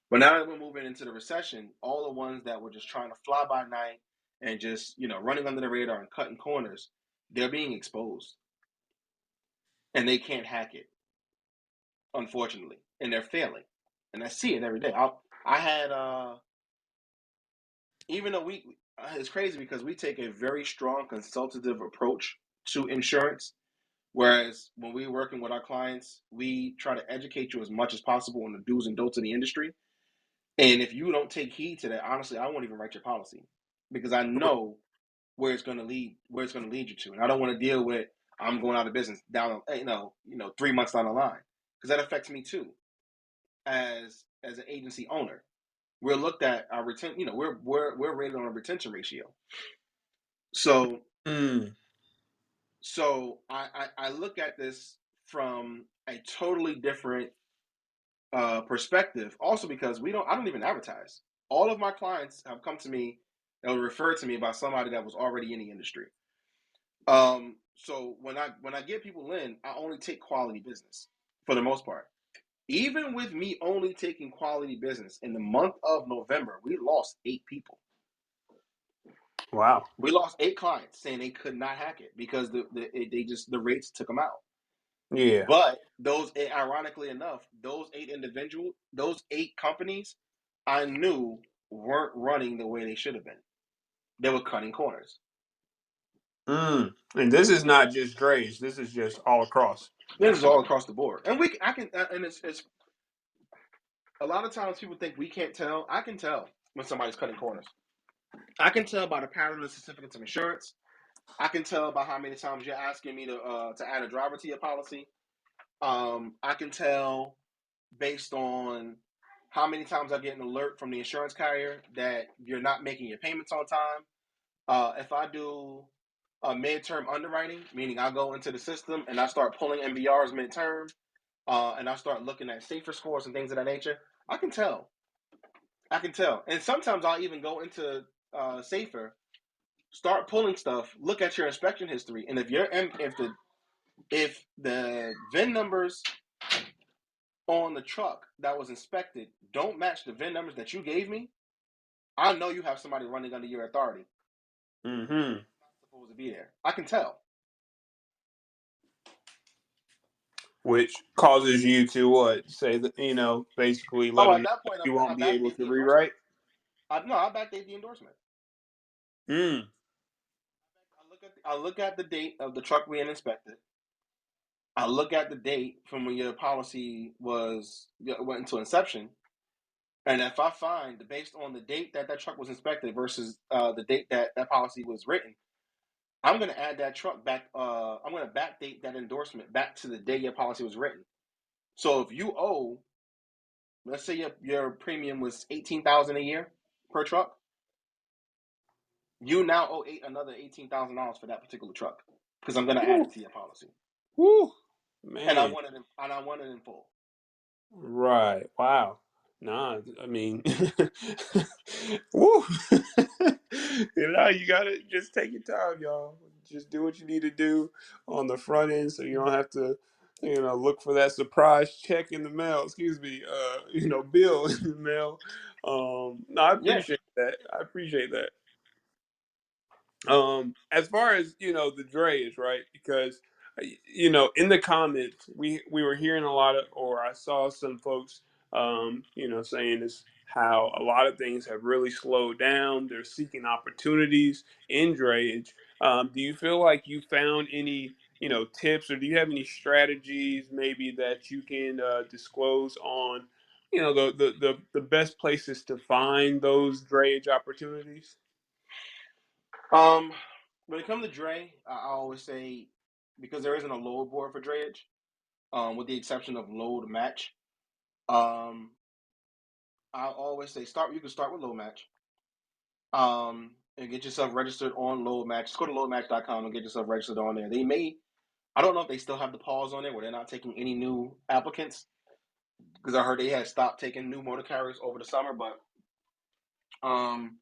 But now that we're moving into the recession, all the ones that were just trying to fly by night and just, running under the radar and cutting corners, they're being exposed and they can't hack it, unfortunately. And they're failing. And I see it every day. I had, even though it's crazy because we take a very strong consultative approach to insurance. Whereas when we're working with our clients, we try to educate you as much as possible on the do's and don'ts of the industry. And if you don't take heed to that, honestly, I won't even write your policy because I know where it's going to lead you to, and I don't want to deal with I'm going out of business down, 3 months down the line because that affects me too as an agency owner. We're looked at our retention, we're rated on a retention ratio. So mm, I look at this from a totally different perspective. Also, because I don't even advertise. All of my clients have come to me and were referred to me by somebody that was already in the industry. So when I get people in, I only take quality business for the most part. Even with me only taking quality business in the month of November, we lost 8 people. wow. We lost 8 clients saying they could not hack it because the rates took them out. Yeah. But ironically enough, those 8 companies, I knew weren't running the way they should have been. They were cutting corners. And this is not just Dre's. This is just all across. This is all across the board, and I can, and it's a lot of times people think we can't tell. I can tell when somebody's cutting corners. I can tell by the pattern of certificates of insurance. I can tell by how many times you're asking me to add a driver to your policy. I can tell based on how many times I get an alert from the insurance carrier that you're not making your payments on time. If I do a midterm underwriting, meaning I go into the system and I start pulling MVRs midterm, and I start looking at safer scores and things of that nature, I can tell. I can tell. And sometimes I'll even go into safer, start pulling stuff, look at your inspection history, and if the VIN numbers on the truck that was inspected don't match the VIN numbers that you gave me, I know you have somebody running under your authority. Mm-hmm. Not supposed to be there. I can tell. which causes you to what say that basically let Oh, them at know that that point, you I won't be able backdate to the endorsement. rewrite. I backdate the endorsement. Mm. I look at the date of the truck being inspected. I look at the date from when your policy went into inception, and if I find based on the date that that truck was inspected versus the date that that policy was written, I'm going to add that truck back. I'm going to backdate that endorsement back to the day your policy was written. So if you owe, let's say your premium was 18,000 a year per truck, you now owe another $18,000 for that particular truck because I'm going to add Woo, it to your policy, woo, and I man. want it in full. Right. Wow. Nah, I mean, woo. You gotta just take your time, y'all. Just do what you need to do on the front end, so you don't have to, look for that surprise check in the mail. Excuse me, bill in the mail. No, I Yeah. appreciate that. I appreciate that. As far as the drayage, right? Because in the comments we were hearing a lot of, or I saw some folks saying this, how a lot of things have really slowed down. They're seeking opportunities in drayage. Do you feel like you found any tips, or do you have any strategies maybe that you can disclose on the best places to find those drayage opportunities? Um, when it comes to Dre, I always say because there isn't a load board for drayage, with the exception of load match. Um, I always say start. You can start with load match. And get yourself registered on load match. Just go to loadmatch.com and get yourself registered on there. They may. I don't know if they still have the pause on there where they're not taking any new applicants because I heard they had stopped taking new motor carriers over the summer. But um,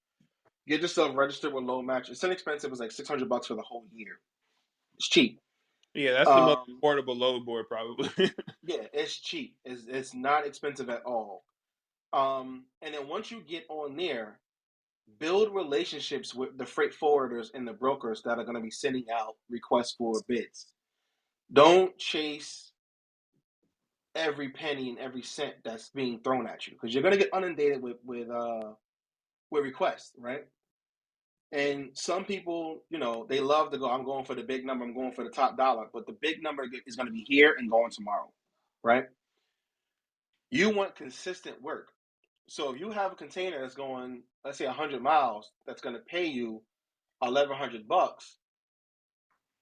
get yourself registered with load match. It's inexpensive. It's like $600 for the whole year. It's cheap. Yeah, that's the most Um, affordable load board, probably. Yeah, it's cheap. It's not expensive at all. And then once you get on there, build relationships with the freight forwarders and the brokers that are going to be sending out requests for bids. Don't chase every penny and every cent that's being thrown at you because you're going to get inundated with requests, right? And some people, they love to go. I'm going for the big number. I'm going for the top dollar, but the big number is going to be here and going tomorrow, right? You want consistent work. So if you have a container that's going, let's say 100 miles, that's going to pay you 1,100 bucks,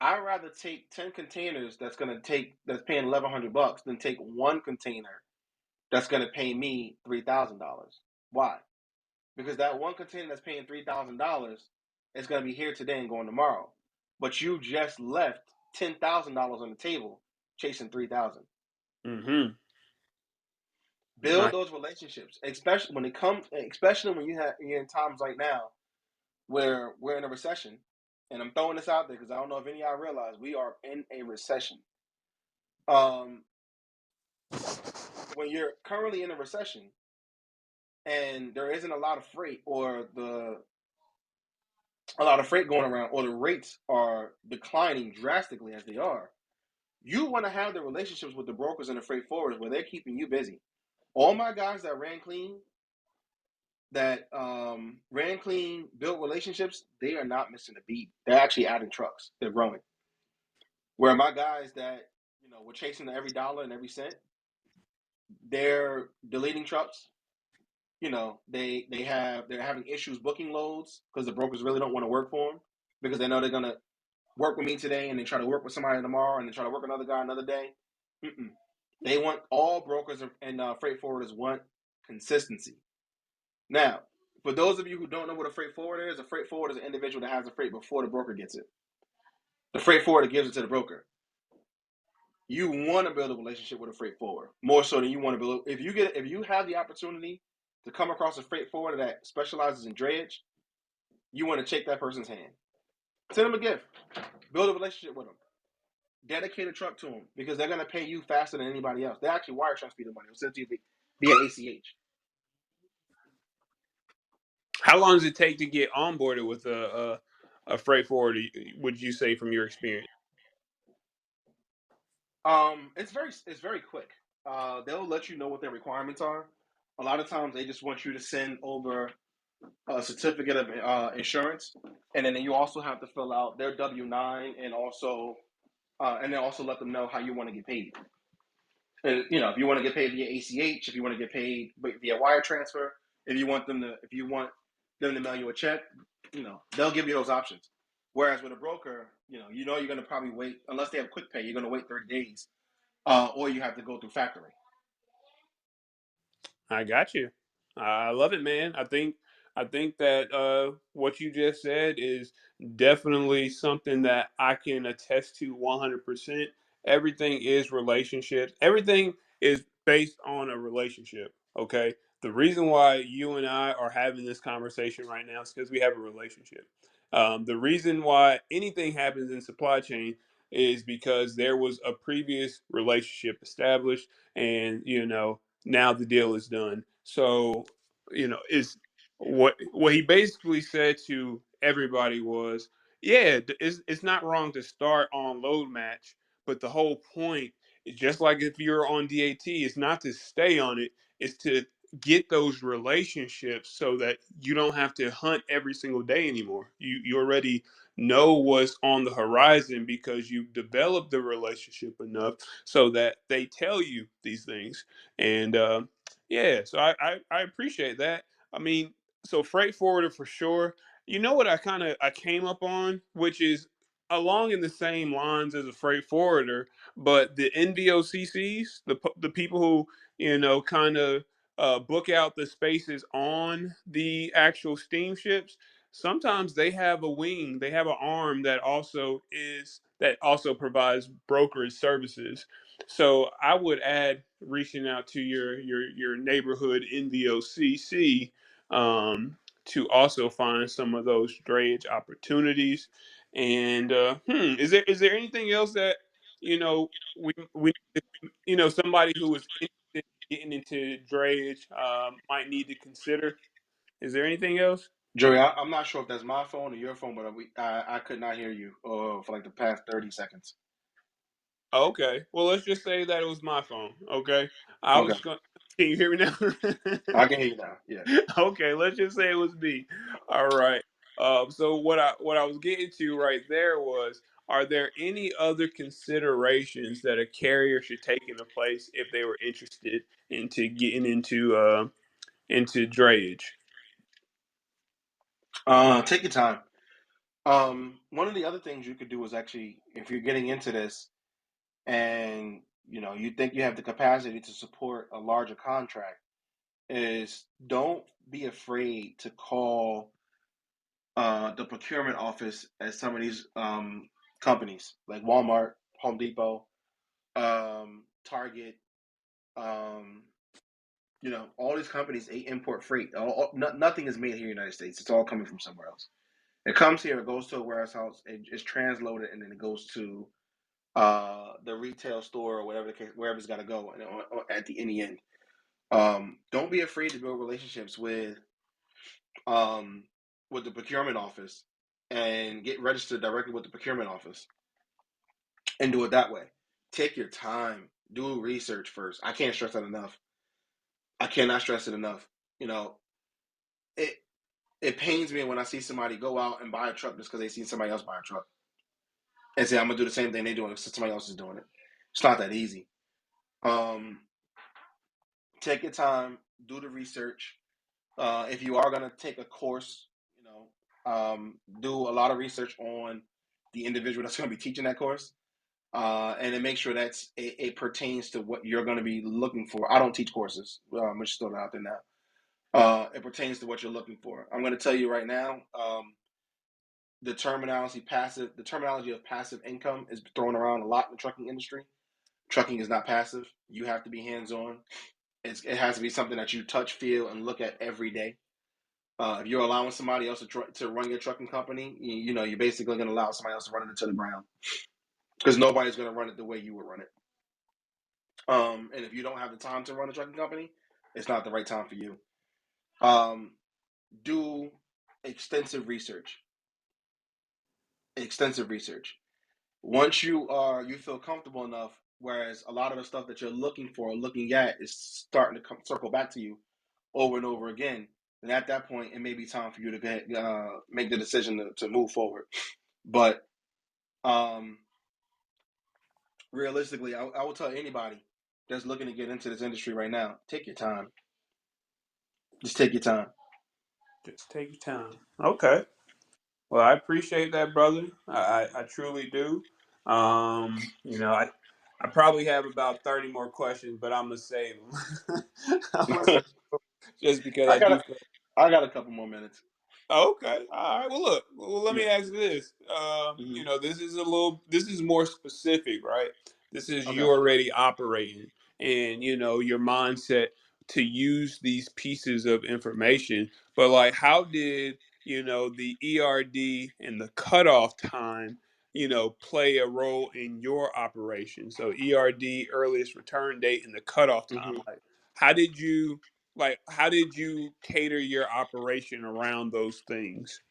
I'd rather take 10 containers that's paying 1,100 bucks than take one container that's going to pay me $3,000. Why? Because that one container that's paying $3,000 is going to be here today and going tomorrow, but you just left $10,000 on the table chasing 3,000. Mm-hmm. Build Nice. those relationships, especially when you're in times like now where we're in a recession. And I'm throwing this out there because I don't know if any of y'all realize we are in a recession. Um, when you're currently in a recession and there isn't a lot of freight or a lot of freight going around or the rates are declining drastically as they are, you want to have the relationships with the brokers and the freight forwarders where they're keeping you busy. All my guys ran clean, built relationships, they are not missing a beat. They're actually adding trucks. They're growing. Where my guys that were chasing every dollar and every cent, they're deleting trucks. They're having issues booking loads because the brokers really don't want to work for them because they know they're gonna work with me today and then try to work with somebody tomorrow and then try to work another guy another day. Mm-mm. They want all brokers and freight forwarders want consistency. Now, for those of you who don't know what a freight forwarder is an individual that has a freight before the broker gets it. The freight forwarder gives it to the broker. You want to build a relationship with a freight forwarder more so than you want to build. If you have the opportunity to come across a freight forwarder that specializes in drayage, you want to shake that person's hand. Send them a gift. Build a relationship with them. Dedicate a truck to them because they're gonna pay you faster than anybody else. They actually wire transfer the money. They'll send it to you via ACH. How long does it take to get onboarded with a freight forwarder? Would you say from your experience? It's very quick. They'll let you know what their requirements are. A lot of times they just want you to send over a certificate of insurance, and then you also have to fill out their W-9, and then also let them know how you want to get paid. And, if you want to get paid via ACH, if you want to get paid via wire transfer, if you want them to mail you a check, they'll give you those options. Whereas with a broker, you're going to probably wait unless they have quick pay. You're going to wait 30 days, or you have to go through factoring. I got you. I love it, man. I think that what you just said is definitely something that I can attest to 100%. Everything is relationships. Everything is based on a relationship. Okay. The reason why you and I are having this conversation right now is because we have a relationship. The reason why anything happens in supply chain is because there was a previous relationship established, and now the deal is done. So, it's what he basically said to everybody was, yeah, it's not wrong to start on load match, but the whole point is just like if you're on DAT, it's not to stay on it, it's to get those relationships so that you don't have to hunt every single day anymore. You already know what's on the horizon because you've developed the relationship enough so that they tell you these things. And yeah, so I appreciate that. I mean, so freight forwarder for sure. You know what I came up on, which is along in the same lines as a freight forwarder, but the NVOCCs, the people who kind of book out the spaces on the actual steamships. Sometimes they have a wing, they have an arm that also provides brokerage services. So I would add reaching out to your neighborhood NVOCC, to also find some of those drayage opportunities. And is there anything else that we somebody who is interested in getting into drayage might need to consider? Is there anything else? Joey, I'm not sure if that's my phone or your phone, but I could not hear you for like the past 30 seconds. Okay. Well, let's just say that it was my phone. Okay. I Okay, was going. Can you hear me I now? can hear you now. Yeah. Okay. Let's just say it was me. All right. So what I was getting to right there was: are there any other considerations that a carrier should take into place if they were interested into getting into drayage? Take your time. One of the other things you could do is actually, if you're getting into this and you think you have the capacity to support a larger contract, is don't be afraid to call the procurement office at some of these companies like Walmart, Home Depot, Target. Um, all these companies they import freight. Nothing is made here in the United States. It's all coming from somewhere else. It comes here, it goes to a warehouse house, it's transloaded, and then it goes to the retail store or whatever the case, wherever it's got to go, and at the in the end. Don't be afraid to build relationships um, with the procurement office and get registered directly with the procurement office and do it that way. Take your time, do research first. I can't stress that enough. I cannot stress it enough. You know, it it pains me when I see somebody go out and buy a truck just because they see somebody else buy a truck and say I'm gonna do the same thing they're doing because somebody else is doing it. It's not that easy. Um, Take your time, do the research. If you are gonna take a course, do a lot of research on the individual that's gonna be teaching that course, and then make sure it pertains to what you're gonna be looking for. I don't teach courses. I'm just throwing it out there now. It pertains to what you're looking for. I'm gonna tell you right now. The terminology of passive income is thrown around a lot in the trucking industry. Trucking is not passive. You have to be hands-on. It has to be something that you touch, feel, and look at every day. If you're allowing somebody else to run your trucking company, you're basically going to allow somebody else to run it into the ground because nobody's going to run it the way you would run it. And if you don't have the time to run a trucking company, it's not the right time for you. Um, do extensive research. Extensive research. Once you feel comfortable enough Whereas a lot of the stuff that you're looking for or looking at is starting to circle back to you over and over again. And at that point, it may be time for you to make the decision to move forward. But um, realistically, I will tell anybody that's looking to get into this industry right now, take your time. Just take your time. Just take your time. Okay. Well, I appreciate that, brother. I truly do. You know, I probably have about 30 more questions, but I'm gonna save them. I'm gonna save 'em just because I I got do a, feel. I got a couple more minutes. Okay. All right. Well, look. Well, let me Yeah. ask you this. Hmm. This is a little. This is more specific, right? This is you Okay. already operating, and your mindset to use these pieces of information. But like, how did the ERD and the cutoff time, play a role in your operation? So ERD, earliest return date, and the cutoff time. Hmm. Like, how did you? How did you cater your operation around those things?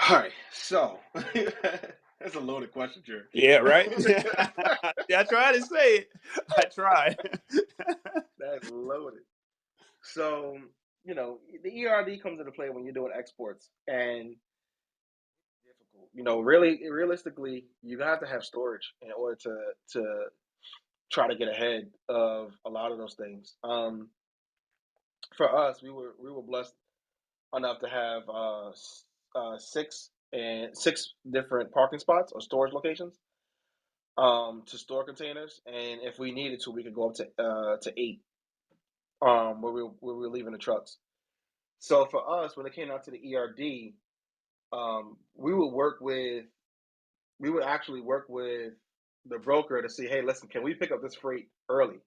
All right. So that's a loaded question, Jerry. Yeah, right. Yeah, I try to say it. I try. That's loaded. So, the ERD comes into play when you're doing exports and difficult. Really realistically, you have to have storage in order to try to get ahead of a lot of those things. For us, we were blessed enough to have six different parking spots or storage locations to store containers, and if we needed to, we could go up to eight where we were leaving the trucks. So for us, when it came out to the ERD, we would actually work with the broker to see, hey, listen, can we pick up this freight early,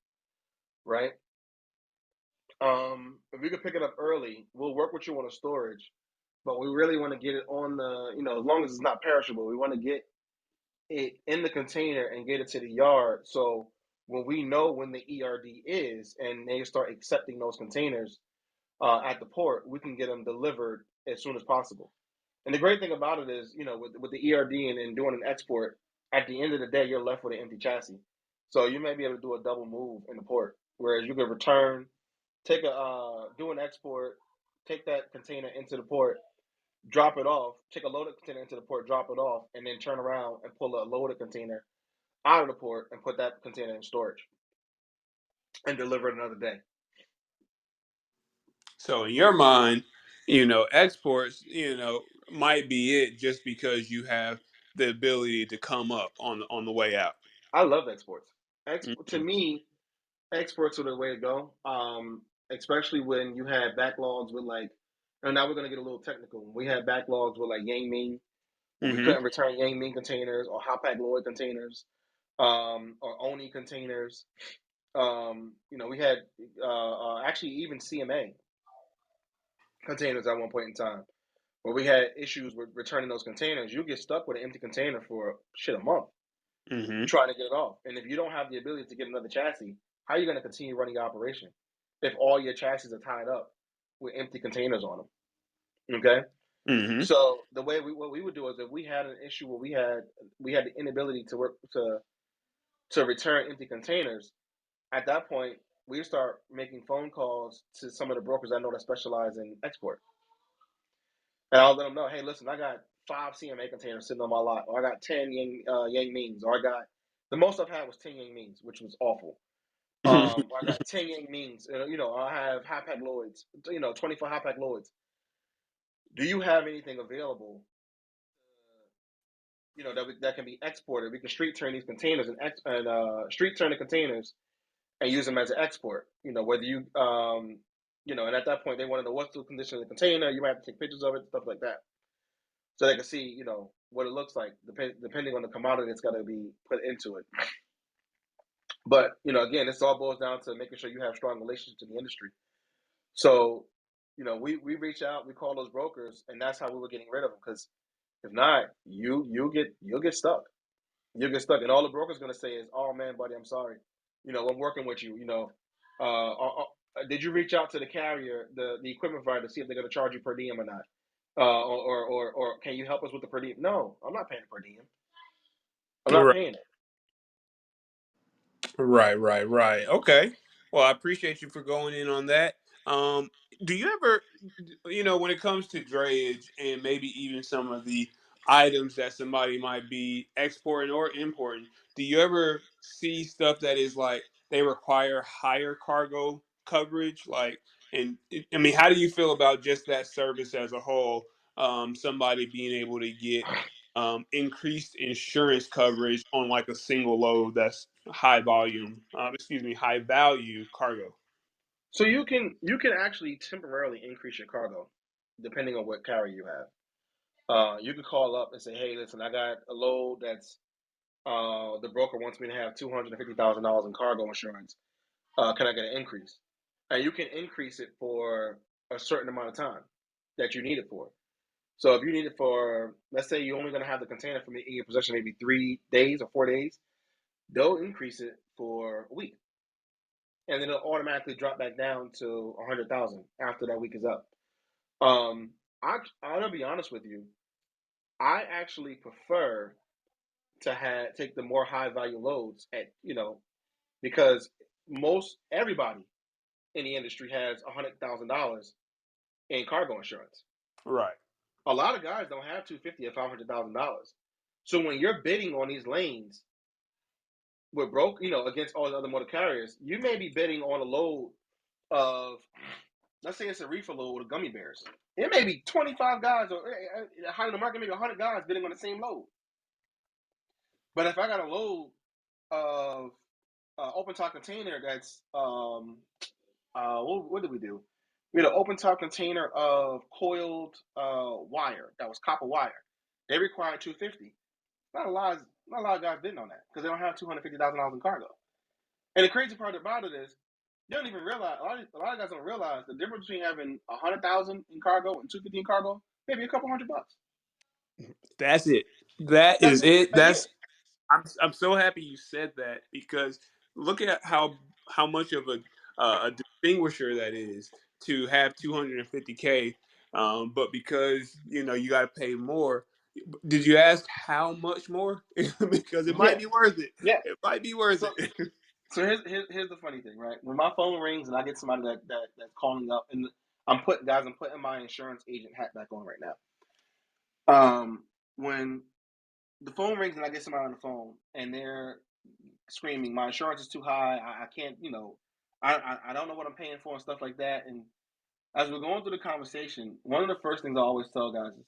right? If we could pick it up early, we'll work with you on the storage, but we really want to get it on as long as it's not perishable, we want to get it in the container and get it to the yard. So when we know when the ERD is and they start accepting those containers at the port, we can get them delivered as soon as possible. And the great thing about it is, with the ERD and doing an export, at the end of the day, you're left with an empty chassis. So you may be able to do a double move in the port, whereas you could return, do an export, take that container into the port, drop it off, take a loaded container into the port, drop it off, and then turn around and pull a loaded container out of the port and put that container in storage and deliver it another day. So in your mind, exports, might be it just because you have the ability to come up on the way out. I love exports. To Mhm. me, exports are the way to go. Especially when you have backlogs with and now we're gonna get a little technical. We had backlogs with like Yang Ming, where we Mhm. couldn't return Yang Ming containers or Hapag Lloyd containers, or Oni containers. We had actually even CMA containers at one point in time where we had issues with returning those containers. You get stuck with an empty container for a month Mhm. trying to get it off. And if you don't have the ability to get another chassis, how are you going to continue running your operation if all your chassis are tied up with empty containers on them? Okay. Mhm. So the way what we would do is if we had an issue where we had the inability to work to return empty containers, at that point we start making phone calls to some of the brokers I know that specialize in export. And I'll let them know, hey, listen, I got 5 CMA containers sitting on my lot, or I got 10 Yang Mings, or I got the most I've had was 10 Yang Mings, which was awful. Or I got 10 Yang Mings, I have Hapag Lloyds, 24 Hapag Lloyds. Do you have anything available, that can be exported? We can street turn these containers and street turn the containers and use them as an export. Whether and at that point they want to know what's the condition of the container. You might have to take pictures of it, stuff like that, so they can see, what it looks like, depending on the commodity that's got to be put into it. But again, this all boils down to making sure you have strong relationships in the industry. So, we reach out, we call those brokers, and that's how we were getting rid of them. Because if not, you'll get stuck. You'll get stuck, and all the broker's gonna say is, "Oh man, buddy, I'm sorry. I'm working with you. Did you reach out to the carrier, the equipment provider, to see if they're gonna charge you per diem or not? Or can you help us with the per diem? No, I'm not paying per diem. I'm not Right. paying it. Right. Okay. Well, I appreciate you for going in on that. Um, do you ever, when it comes to drayage and maybe even some of the items that somebody might be exporting or importing, do you ever see stuff that is like they require higher cargo coverage? Like, and I mean, how do you feel about just that service as a whole? Somebody being able to get increased insurance coverage on like a single load that's high volume, high value cargo. So you can actually temporarily increase your cargo, depending on what carrier you have. You could call up and say, "Hey, listen, I got a load that's the broker wants me to have $250,000 in cargo insurance. Can I get an increase?" And you can increase it for a certain amount of time that you need it for. So if you need it for, let's say you're only going to have the container in your possession maybe 3 days or 4 days, they'll increase it for a week, and then it'll automatically drop back down to 100,000 after that week is up. Um, I'm gonna be honest with you. I actually prefer to have take the more high value loads at because most everybody in the industry has $100,000 in cargo insurance. Right. A lot of guys don't have 250 or $500,000. So when you're bidding on these lanes with against all the other motor carriers, you may be bidding on a load of, let's say it's a reefer load with gummy bears. It may be 25 guys, or high in the market, maybe 100 guys bidding on the same load. But if I got a load of open top container that's what did we do? We had an open top container of coiled wire that was copper wire. They required 250. Not a lot of guys bidding on that because they don't have $250,000 in cargo. And the crazy part about it is you don't even realize a lot of guys don't realize the difference between having 100,000 in cargo and 250 in cargo, maybe a couple $100. That's it. That That's is it it. a year. I'm so happy you said that because look at how much of a distinguisher that is to have 250K, but because you got to pay more. Did you ask how much more? Because it might Yeah, be worth it. yeah. It might be worth So it. here's the funny thing, right? When my phone rings and I get somebody that's calling up, and I'm putting my insurance agent hat back on right now. When the phone rings and I get somebody on the phone and they're screaming, "My insurance is too high. I can't, I don't know what I'm paying for and stuff like that." And as we're going through the conversation, one of the first things I always tell guys is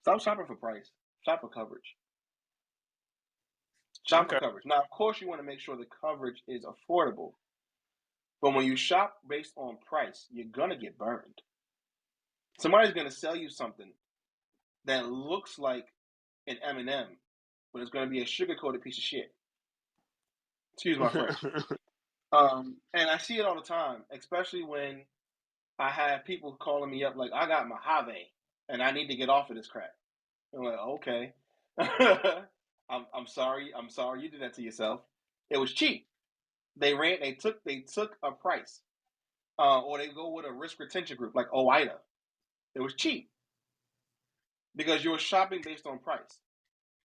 stop shopping for price, shop for coverage. Shop for Okay. coverage. Now, of course, you want to make sure the coverage is affordable, but when you shop based on price, you're gonna get burned. Somebody's gonna sell you something that looks like an M&M, but it's gonna be a sugar coated piece of shit. Excuse my French. And I see it all the time, especially when I have people calling me up like, "I got Mojave and I need to get off of this crap." I'm like, "Okay." I'm sorry you did that to yourself. It was cheap. They took a price. Or they go with a risk retention group like OIDA. It was cheap because you were shopping based on price.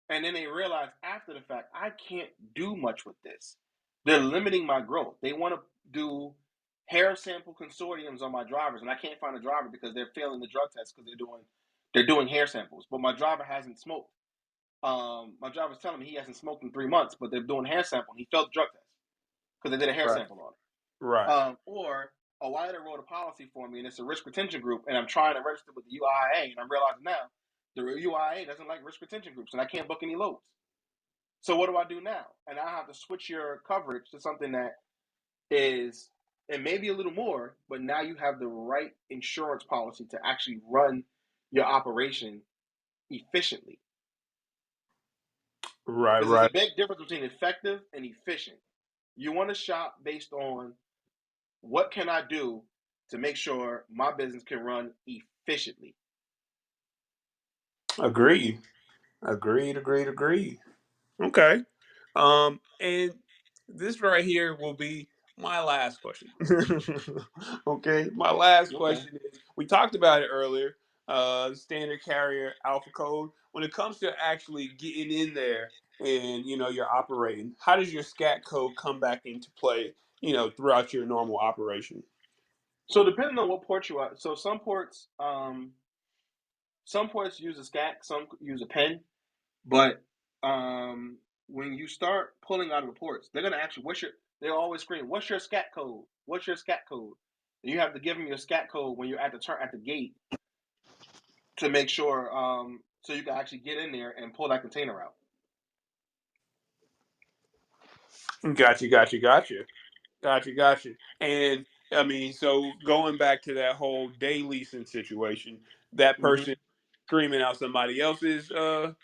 And then they realize after the fact, I can't do much with this. They're limiting my growth. They want to do hair sample consortiums on my drivers, and I can't find a driver because they're failing the drug test because they're doing hair samples. But my driver hasn't smoked. My driver's telling me he hasn't smoked in 3 months, but they're doing hair sample, and he failed the drug test because they did a hair Right. sample on it. Right. Or a wider wrote a policy for me, and it's a risk retention group, and I'm trying to register with the UIA, and I'm realizing now the UIA doesn't like risk retention groups, and I can't book any loads. So what do I do now? And I have to switch your coverage to something that is, and maybe a little more, but now you have the right insurance policy to actually run your operation efficiently. Right. Because there's Right. a big difference between effective and efficient. You want to shop based on what can I do to make sure my business can run efficiently. Agreed. Agreed. Okay. And this right here will be my last question. Okay. My last Okay. question is we talked about it earlier, standard carrier alpha code. When it comes to actually getting in there and you're operating, how does your scat code come back into play? Throughout your normal operation. So depending on what port you are, so some ports use a SCAC, some use a pen, but when you start pulling out of the ports, they're gonna ask you they always scream, "What's your SCAT code? What's your SCAT code?" And you have to give them your SCAT code when you're at the gate to make sure so you can actually get in there and pull that container out. Gotcha. And I mean, so going back to that whole day leasing situation, that Hmm. person screaming out somebody else's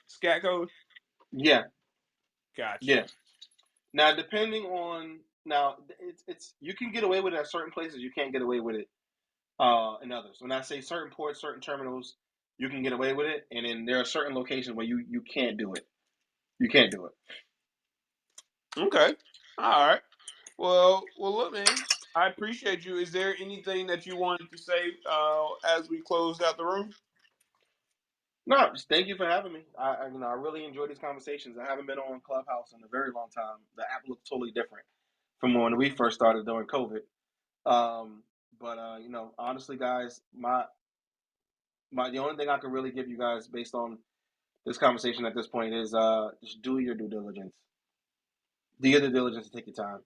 scat code. Yeah, Gotcha. yeah. Now, depending on now, it's you can get away with it at certain places. You can't get away with it in others. When I say certain ports, certain terminals, you can get away with it, and then there are certain locations where you can't do it. You can't do it. Okay. All right. Well, look, man. I appreciate you. Is there anything that you wanted to say as we close out the room? No, just thank you for having me. I really enjoy these conversations. I haven't been on Clubhouse in a very long time. The app looks totally different from when we first started during COVID. Um, but honestly, guys, my the only thing I can really give you guys based on this conversation at this point is just do your due diligence. Do your due diligence and take your time.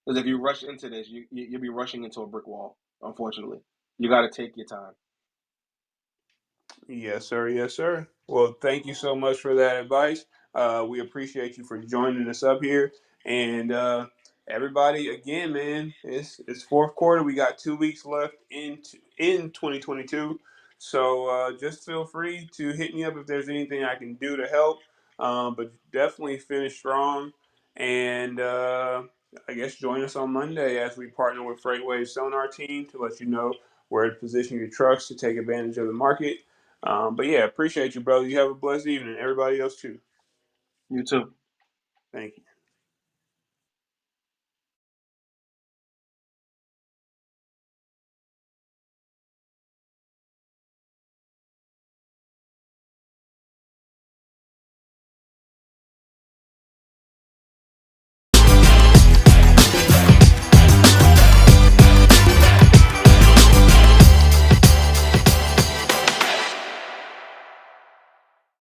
Because if you rush into this, you'll be rushing into a brick wall. Unfortunately, you got to take your time. Yes, sir. Yes, sir. Well, thank you so much for that advice. We appreciate you for joining us up here. And everybody, again, man, it's fourth quarter. We got 2 weeks left in 2022. So just feel free to hit me up if there's anything I can do to help. But definitely finish strong. And I guess join us on Monday as we partner with Freightways Sonar Team to let you know where to position your trucks to take advantage of the market. But yeah, appreciate you, brother. You have a blessed evening. Everybody else too. You too. Thank you.